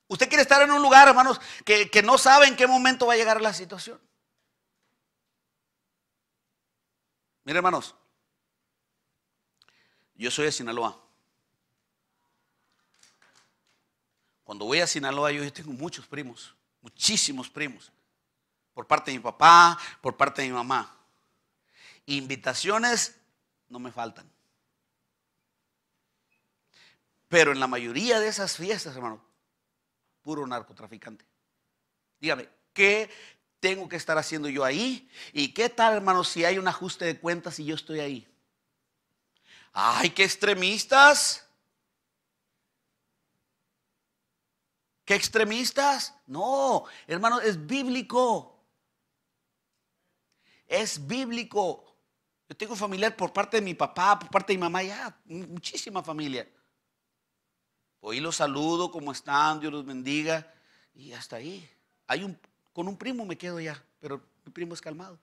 S1: ¿Usted quiere estar en un lugar, hermanos, que no sabe en qué momento va a llegar la situación? Mire, hermanos, yo soy de Sinaloa. Cuando voy a Sinaloa, yo tengo muchos primos, muchísimos primos, por parte de mi papá, por parte de mi mamá. Invitaciones no me faltan. Pero en la mayoría de esas fiestas, hermano, puro narcotraficante. Dígame, ¿qué tengo que estar haciendo yo ahí? ¿Y qué tal, hermano, si hay un ajuste de cuentas y yo estoy ahí? ¡Ay, qué extremistas! ¿Qué extremistas? No, hermano, es bíblico. Es bíblico. Yo tengo familiar por parte de mi papá, por parte de mi mamá, ya, muchísima familia. Hoy los saludo, ¿cómo están? Dios los bendiga. Y hasta ahí. Con un primo me quedo ya, pero mi primo es calmado.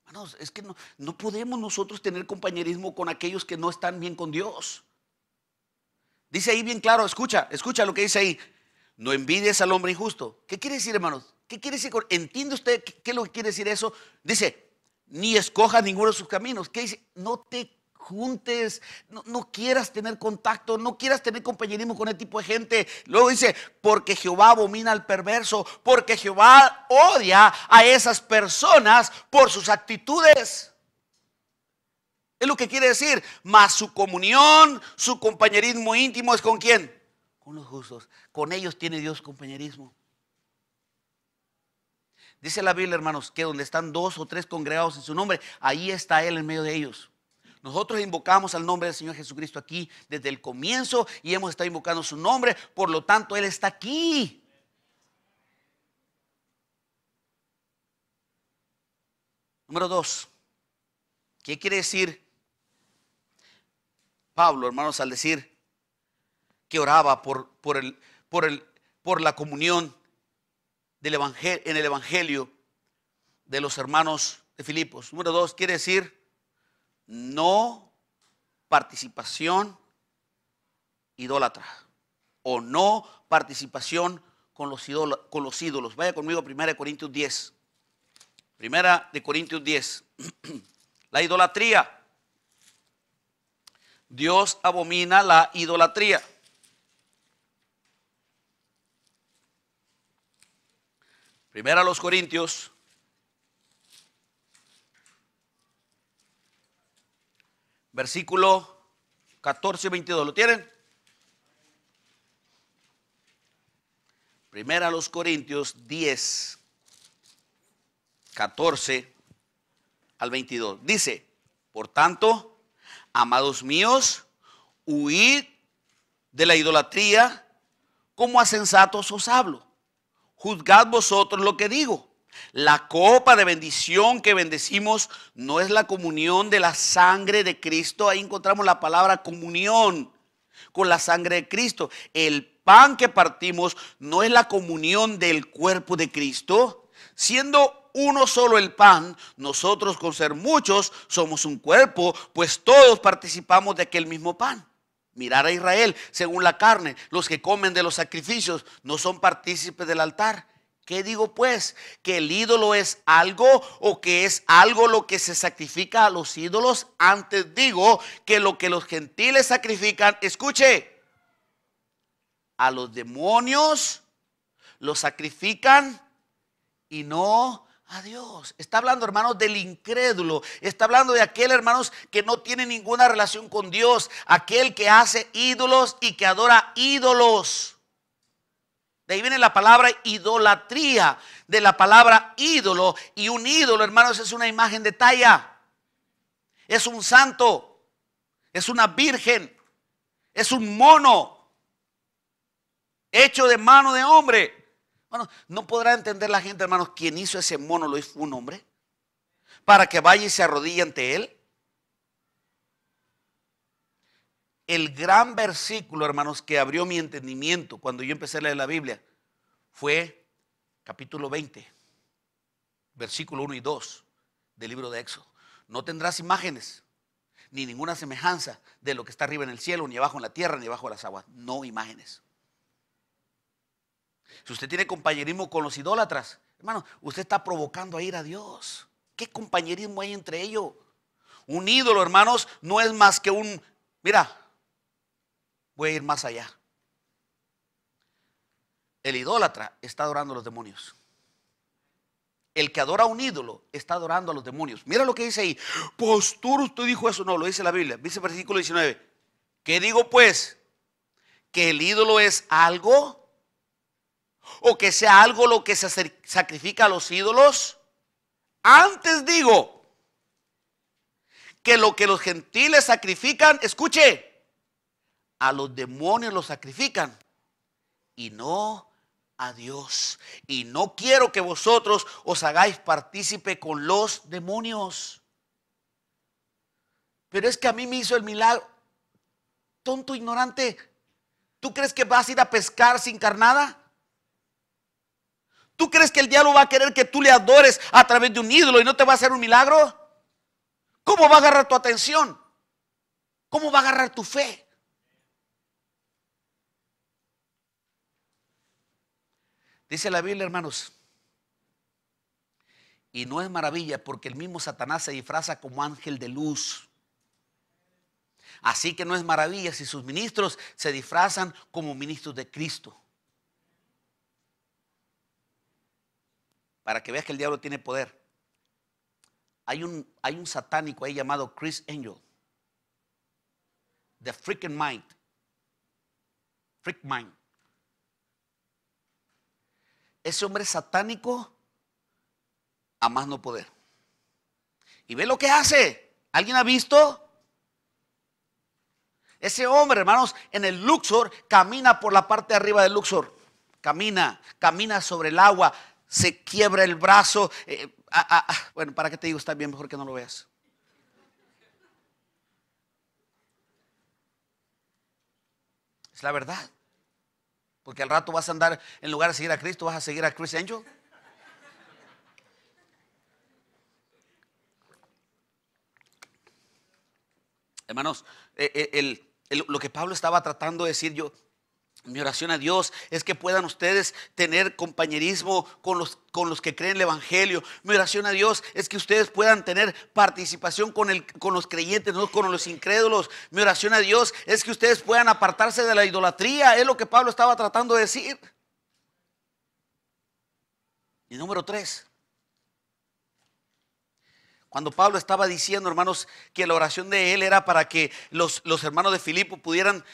S1: Hermanos, es que no podemos nosotros tener compañerismo con aquellos que no están bien con Dios. Dice ahí bien claro, escucha lo que dice ahí. No envidies al hombre injusto. ¿Qué quiere decir, hermanos? ¿Qué quiere decir? ¿Entiende usted qué es lo que quiere decir eso? Dice, ni escojas ninguno de sus caminos. ¿Qué dice? No te juntes, no quieras tener contacto, no quieras tener compañerismo con ese tipo de gente. Luego dice, porque Jehová abomina al perverso, porque Jehová odia a esas personas por sus actitudes. Es lo que quiere decir. Mas su comunión, su compañerismo íntimo es ¿con quién? Con los justos. Con ellos tiene Dios compañerismo. Dice la Biblia, hermanos, que donde están 2 o 3 congregados en su nombre, ahí está Él en medio de ellos. Nosotros invocamos al nombre del Señor Jesucristo aquí desde el comienzo y hemos estado invocando su nombre, por lo tanto Él está aquí. Número 2. ¿Qué quiere decir Pablo, hermanos, al decir que oraba por la comunión del evangelio, en el evangelio de los hermanos de Filipos. Número 2, quiere decir no participación idólatra o no participación con los ídolos. Vaya conmigo a 1 Corintios 10. 1 Corintios 10. La idolatría. Dios abomina la idolatría. Primera a los Corintios, versículo 14 y 22. ¿Lo tienen? Primera a los Corintios 10, 14 al 22. Dice, por tanto, amados míos, huid de la idolatría, como a sensatos os hablo. Juzgad vosotros lo que digo. La copa de bendición que bendecimos no es la comunión de la sangre de Cristo. Ahí encontramos la palabra comunión con la sangre de Cristo. El pan que partimos no es la comunión del cuerpo de Cristo. Siendo uno solo el pan, nosotros con ser muchos somos un cuerpo, pues todos participamos de aquel mismo pan. Mirar a Israel según la carne, los que comen de los sacrificios no son partícipes del altar. ¿Qué digo pues? ¿Que el ídolo es algo o que es algo lo que se sacrifica a los ídolos? Antes digo que lo que los gentiles sacrifican, escuche, a los demonios los sacrifican y no a Dios. Está hablando, hermanos, del incrédulo. Está hablando de aquel, hermanos, que no tiene ninguna relación con Dios. Aquel que hace ídolos y que adora ídolos. De ahí viene la palabra idolatría, de la palabra ídolo. Y un ídolo, hermanos, es una imagen de talla. Es un santo. Es una virgen. Es un mono hecho de mano de hombre. Bueno, no podrá entender la gente, hermanos, quién hizo ese mono, lo hizo un hombre, para que vaya y se arrodille ante él. El gran versículo, hermanos, que abrió mi entendimiento cuando yo empecé a leer la Biblia fue capítulo 20, versículo 1 y 2 del libro de Éxodo. No tendrás imágenes ni ninguna semejanza de lo que está arriba en el cielo, ni abajo en la tierra, ni abajo en las aguas. No imágenes. Si usted tiene compañerismo con los idólatras, hermano, usted está provocando a ir a Dios. ¿Qué compañerismo hay entre ellos? Un ídolo, hermanos, no es más que un... Mira, voy a ir más allá. El idólatra está adorando a los demonios. El que adora a un ídolo está adorando a los demonios. Mira lo que dice ahí. Pastor, usted dijo eso. No, lo dice la Biblia. Dice el versículo 19. ¿Qué digo pues? ¿Que el ídolo es algo? ¿O que sea algo lo que se sacrifica a los ídolos? Antes digo que lo que los gentiles sacrifican, escuche, a los demonios los sacrifican y no a Dios. Y no quiero que vosotros os hagáis partícipe con los demonios. Pero es que a mí me hizo el milagro. Tonto ignorante, ¿tú crees que vas a ir a pescar sin carnada? ¿Tú crees que el diablo va a querer que tú le adores a través de un ídolo y no te va a hacer un milagro? ¿Cómo va a agarrar tu atención? ¿Cómo va a agarrar tu fe? Dice la Biblia, hermanos, y no es maravilla porque el mismo Satanás se disfraza como ángel de luz. Así que no es maravilla si sus ministros se disfrazan como ministros de Cristo. Para que veas que el diablo tiene poder. Hay un satánico ahí llamado Chris Angel. The Freaking Mind. Freak Mind. Ese hombre es satánico a más no poder. Y ve lo que hace. ¿Alguien ha visto? Ese hombre, hermanos, en el Luxor camina por la parte de arriba del Luxor. Camina sobre el agua. Se quiebra el brazo. Bueno, ¿para qué te digo? Está bien, mejor que no lo veas. la verdad. Porque al rato vas a andar, en lugar de seguir a Cristo, vas a seguir a Chris Angel. Hermanos, lo que Pablo estaba tratando de decir, mi oración a Dios es que puedan ustedes tener compañerismo con los que creen el Evangelio. Mi oración a Dios es que ustedes puedan tener participación con los creyentes, no con los incrédulos. Mi oración a Dios es que ustedes puedan apartarse de la idolatría. Es lo que Pablo estaba tratando de decir. Y número 3. Cuando Pablo estaba diciendo, hermanos, que la oración de él era para que los hermanos de Filipo pudieran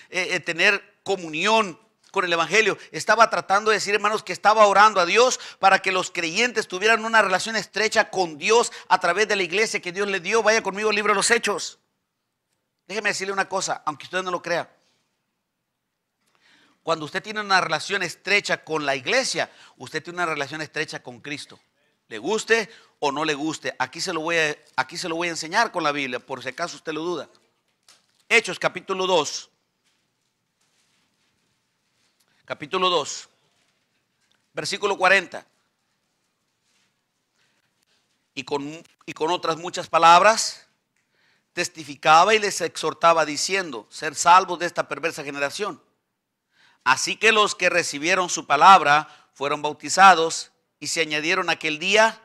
S1: tener comunión con el Evangelio, estaba tratando de decir, hermanos, que estaba orando a Dios para que los creyentes tuvieran una relación estrecha con Dios a través de la iglesia que Dios le dio. Vaya conmigo al libro de los Hechos. Déjeme decirle una cosa, aunque usted no lo crea. Cuando usted tiene una relación estrecha con la iglesia, usted tiene una relación estrecha con Cristo. Le guste o no le guste. Aquí se lo voy a enseñar con la Biblia, por si acaso usted lo duda. Hechos capítulo 2. Capítulo 2. Versículo 40. Y con otras muchas palabras testificaba y les exhortaba diciendo, ser salvos de esta perversa generación. Así que los que recibieron su palabra fueron bautizados y se añadieron aquel día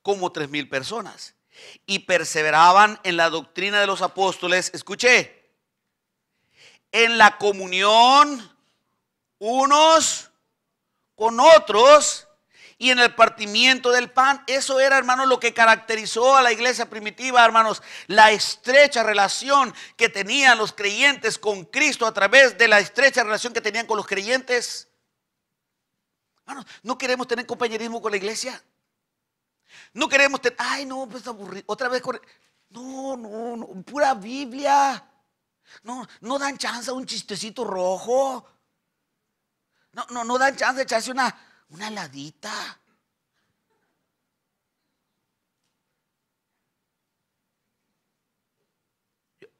S1: como 3,000 personas. Y perseveraban en la doctrina de los apóstoles. Escuché. En la comunión unos con otros y en el partimiento del pan. Eso era, hermanos, lo que caracterizó a la iglesia primitiva, hermanos. La estrecha relación que tenían los creyentes con Cristo a través de la estrecha relación que tenían con los creyentes. Hermanos, no queremos tener compañerismo con la iglesia. No queremos tener, ay no, pues aburrido, otra vez con... No, pura Biblia. No dan chance a un chistecito rojo. No dan chance de echarse una heladita.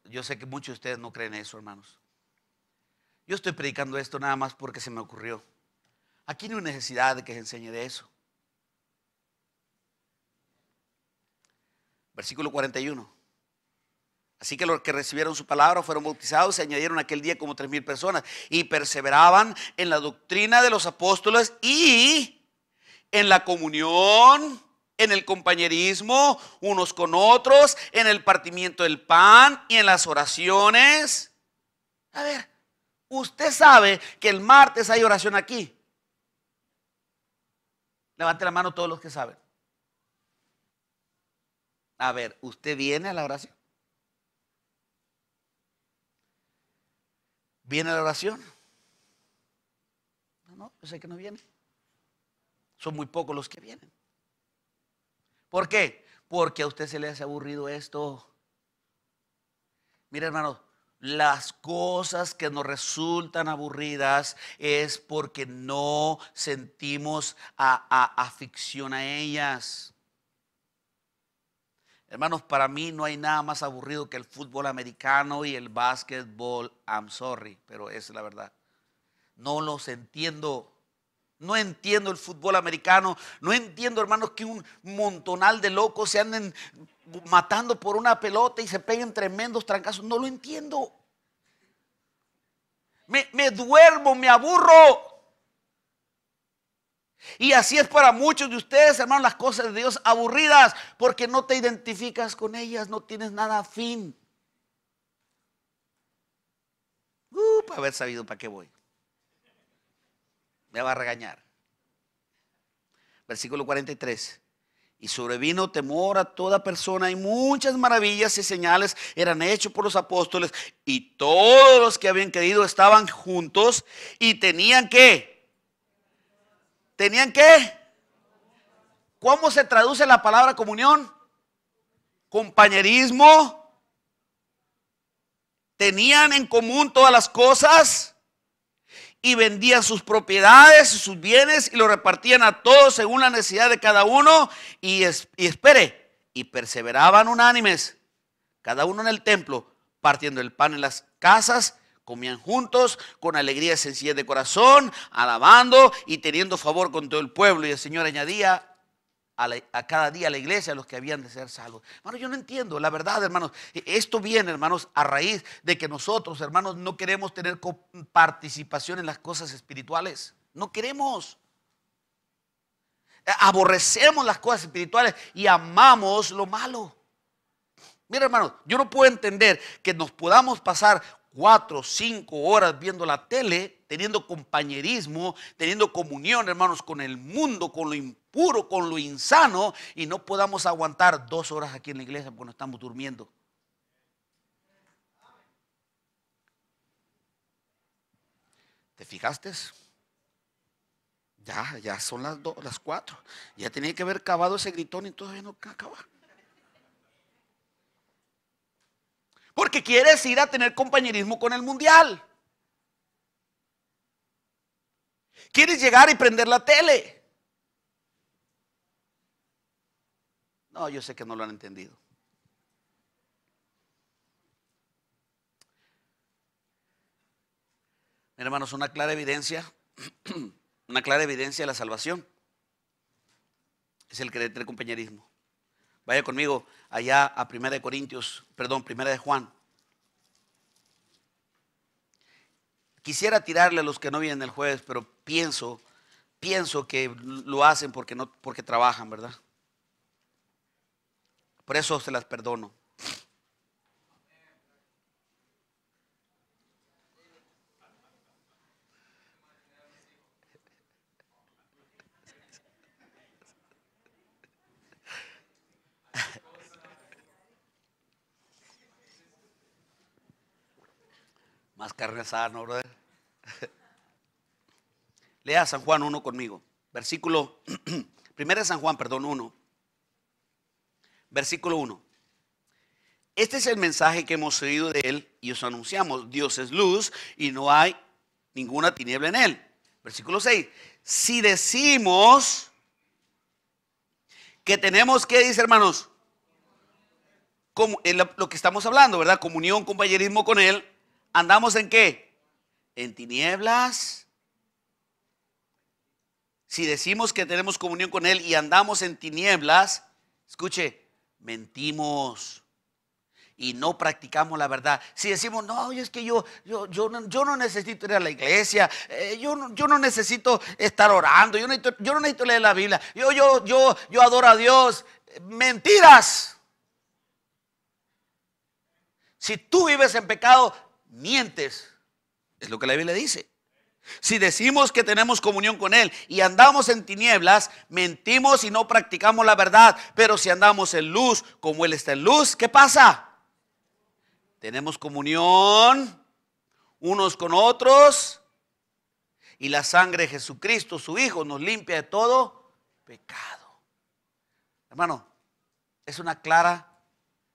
S1: Yo sé que muchos de ustedes no creen eso, hermanos. Yo estoy predicando esto nada más porque se me ocurrió. Aquí no hay necesidad de que se enseñe de eso. Versículo 41. Así que los que recibieron su palabra fueron bautizados, se añadieron aquel día como 3,000 personas y perseveraban en la doctrina de los apóstoles y en la comunión, en el compañerismo unos con otros, en el partimiento del pan y en las oraciones. A ver, usted sabe que el martes hay oración aquí. Levante la mano todos los que saben. A ver, ¿usted viene a la oración? ¿Viene a la oración? No, yo sé que no viene. Son muy pocos los que vienen. ¿Por qué? Porque a usted se le hace aburrido esto. Mira, hermano, las cosas que nos resultan aburridas es porque no sentimos afición a ellas. Hermanos, para mí no hay nada más aburrido que el fútbol americano y el básquetbol. I'm sorry, pero esa es la verdad. No los entiendo. No entiendo el fútbol americano. No entiendo, hermanos, que un montonal de locos se anden matando por una pelota y se peguen tremendos trancazos. No lo entiendo. Me duermo, me aburro. Y así es para muchos de ustedes, hermanos, las cosas de Dios aburridas, porque no te identificas con ellas, no tienes nada afín. Para haber sabido para qué voy. Me va a regañar. Versículo 43. Y sobrevino temor a toda persona y muchas maravillas y señales eran hechos por los apóstoles y todos los que habían creído estaban juntos y tenían ¿qué? ¿Tenían qué? ¿Cómo se traduce la palabra comunión? Compañerismo. Tenían en común todas las cosas y vendían sus propiedades y sus bienes y lo repartían a todos según la necesidad de cada uno y perseveraban unánimes, cada uno en el templo, partiendo el pan en las casas Comían juntos, con alegría y sencillez de corazón, alabando y teniendo favor con todo el pueblo. Y el Señor añadía a cada día a la iglesia a los que habían de ser salvos. Hermano, yo no entiendo, la verdad, hermanos. Esto viene, hermanos, a raíz de que nosotros, hermanos, no queremos tener participación en las cosas espirituales. No queremos. Aborrecemos las cosas espirituales y amamos lo malo. Mira, hermanos, yo no puedo entender que nos podamos pasar 4 o 5 horas viendo la tele, teniendo compañerismo, teniendo comunión, hermanos, con el mundo, con lo impuro, con lo insano, y no podamos aguantar 2 horas aquí en la iglesia porque no estamos durmiendo. ¿Te fijaste? Ya son las 4. Ya tenía que haber acabado ese gritón y todavía no acaba. Porque quieres ir a tener compañerismo con el mundial. Quieres llegar y prender la tele. No, yo sé que no lo han entendido. Mira, hermanos, una clara evidencia de la salvación es el querer tener compañerismo. Vaya conmigo allá a Primera de Juan. Quisiera tirarle a los que no vienen el jueves, pero pienso que lo hacen porque trabajan, ¿verdad? Por eso se las perdono. Más carne asada, ¿no, brother? Lea San Juan 1 conmigo. Primera de San Juan, 1. Versículo 1. Este es el mensaje que hemos oído de él y os anunciamos. Dios es luz y no hay ninguna tiniebla en él. Versículo 6. Si decimos que tenemos, ¿qué dice, hermanos? Como en lo que estamos hablando, ¿verdad? Comunión, compañerismo con él. ¿Andamos en qué? En tinieblas. Si decimos que tenemos comunión con él y andamos en tinieblas, escuche, mentimos y no practicamos la verdad. Si decimos, no, es que yo no necesito ir a la iglesia, yo no necesito estar orando, yo no necesito leer la Biblia, yo adoro a Dios. Mentiras. Si tú vives en pecado, mientes. Es lo que la Biblia dice. Si decimos que tenemos comunión con él y andamos en tinieblas, mentimos y no practicamos la verdad. Pero si andamos en luz, como él está en luz, ¿qué pasa? Tenemos comunión unos con otros y la sangre de Jesucristo, su Hijo, nos limpia de todo pecado. Hermano, es una clara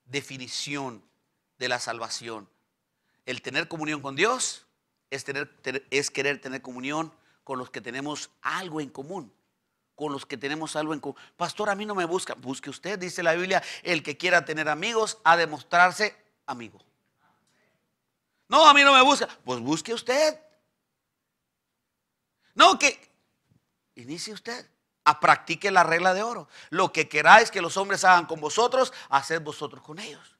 S1: definición de la salvación. El tener comunión con Dios es querer tener comunión con los que tenemos algo en común. Con los que tenemos algo en común. Pastor, a mí no me busca. Busque usted, dice la Biblia, el que quiera tener amigos ha de mostrarse amigo. No, a mí no me busca. Pues busque usted. No, que inicie usted. Practique la regla de oro. Lo que queráis que los hombres hagan con vosotros, haced vosotros con ellos.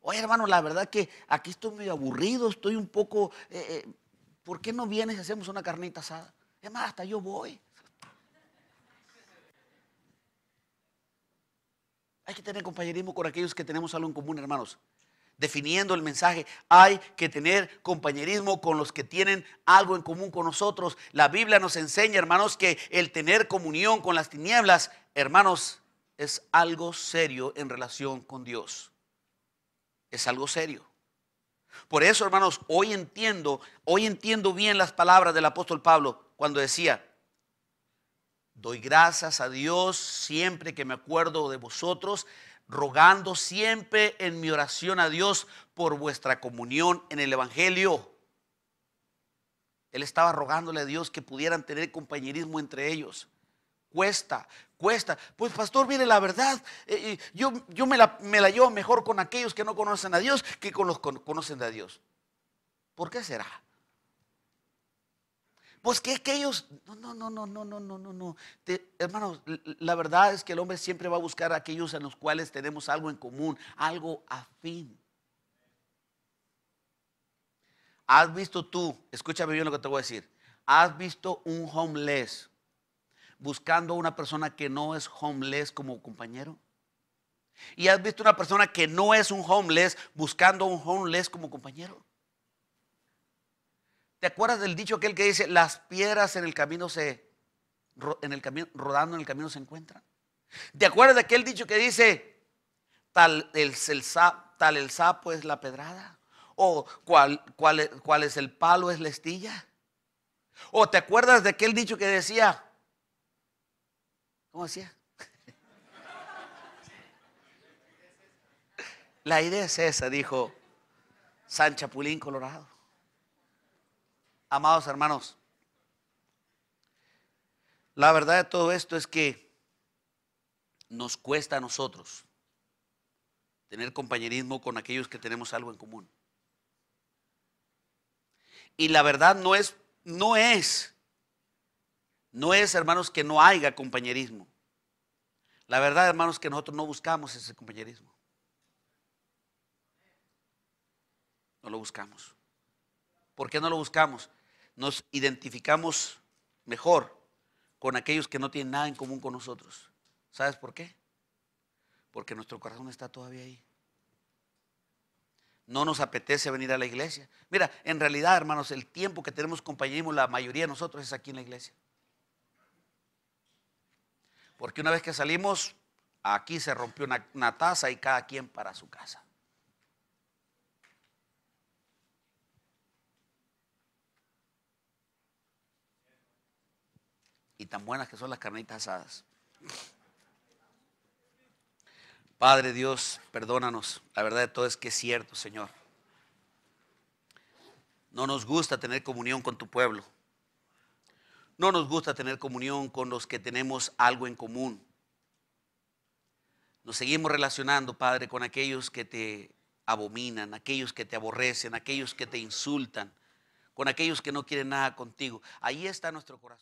S1: Oye, hermano, la verdad que aquí estoy medio aburrido, estoy un poco, ¿por qué no vienes y hacemos una carnita asada? Es más, hasta yo voy. Hay que tener compañerismo con aquellos que tenemos algo en común, hermanos. Definiendo el mensaje, hay que tener compañerismo con los que tienen algo en común con nosotros. La Biblia nos enseña, hermanos, que el tener comunión con las tinieblas, hermanos, es algo serio en relación con Dios. Es algo serio. Por eso, hermanos, hoy entiendo bien las palabras del apóstol Pablo cuando decía: doy gracias a Dios siempre que me acuerdo de vosotros, rogando siempre en mi oración a Dios por vuestra comunión en el Evangelio. Él estaba rogándole a Dios que pudieran tener compañerismo entre ellos. Cuesta. Pues pastor, mire, la verdad, yo me la llevo mejor con aquellos que no conocen a Dios que con los que conocen a Dios. ¿Por qué será? Pues que ellos, no. Hermanos, la verdad es que el hombre siempre va a buscar a aquellos en los cuales tenemos algo en común, algo afín. ¿Has visto tú, escúchame bien lo que te voy a decir, has visto un homeless buscando a una persona que no es homeless como compañero? ¿Y has visto una persona que no es un homeless buscando a un homeless como compañero? ¿Te acuerdas del dicho aquel que dice, las piedras en el camino rodando en el camino se encuentran? ¿Te acuerdas de aquel dicho que dice, tal el sapo es la pedrada? ¿O cuál es el palo es la estilla? ¿O te acuerdas de aquel dicho que decía, ¿cómo decía? La idea es esa, dijo San Chapulín Colorado. Amados hermanos, la verdad de todo esto es que nos cuesta a nosotros tener compañerismo con aquellos que tenemos algo en común. Y la verdad no es, hermanos, que no haya compañerismo. La verdad, hermanos, que nosotros no buscamos ese compañerismo. No lo buscamos. ¿Por qué no lo buscamos? Nos identificamos mejor con aquellos que no tienen nada en común con nosotros. ¿Sabes por qué? Porque nuestro corazón está todavía ahí. No nos apetece venir a la iglesia. Mira, en realidad, hermanos, el tiempo que tenemos compañerismo, la mayoría de nosotros es aquí en la iglesia. Porque una vez que salimos, aquí se rompió una taza y cada quien para su casa. Y tan buenas que son las carnitas asadas. Padre Dios, perdónanos. La verdad de todo es que es cierto, Señor. No nos gusta tener comunión con tu pueblo. No nos gusta tener comunión con los que tenemos algo en común. Nos seguimos relacionando, Padre, con aquellos que te abominan, aquellos que te aborrecen, aquellos que te insultan, con aquellos que no quieren nada contigo. Ahí está nuestro corazón.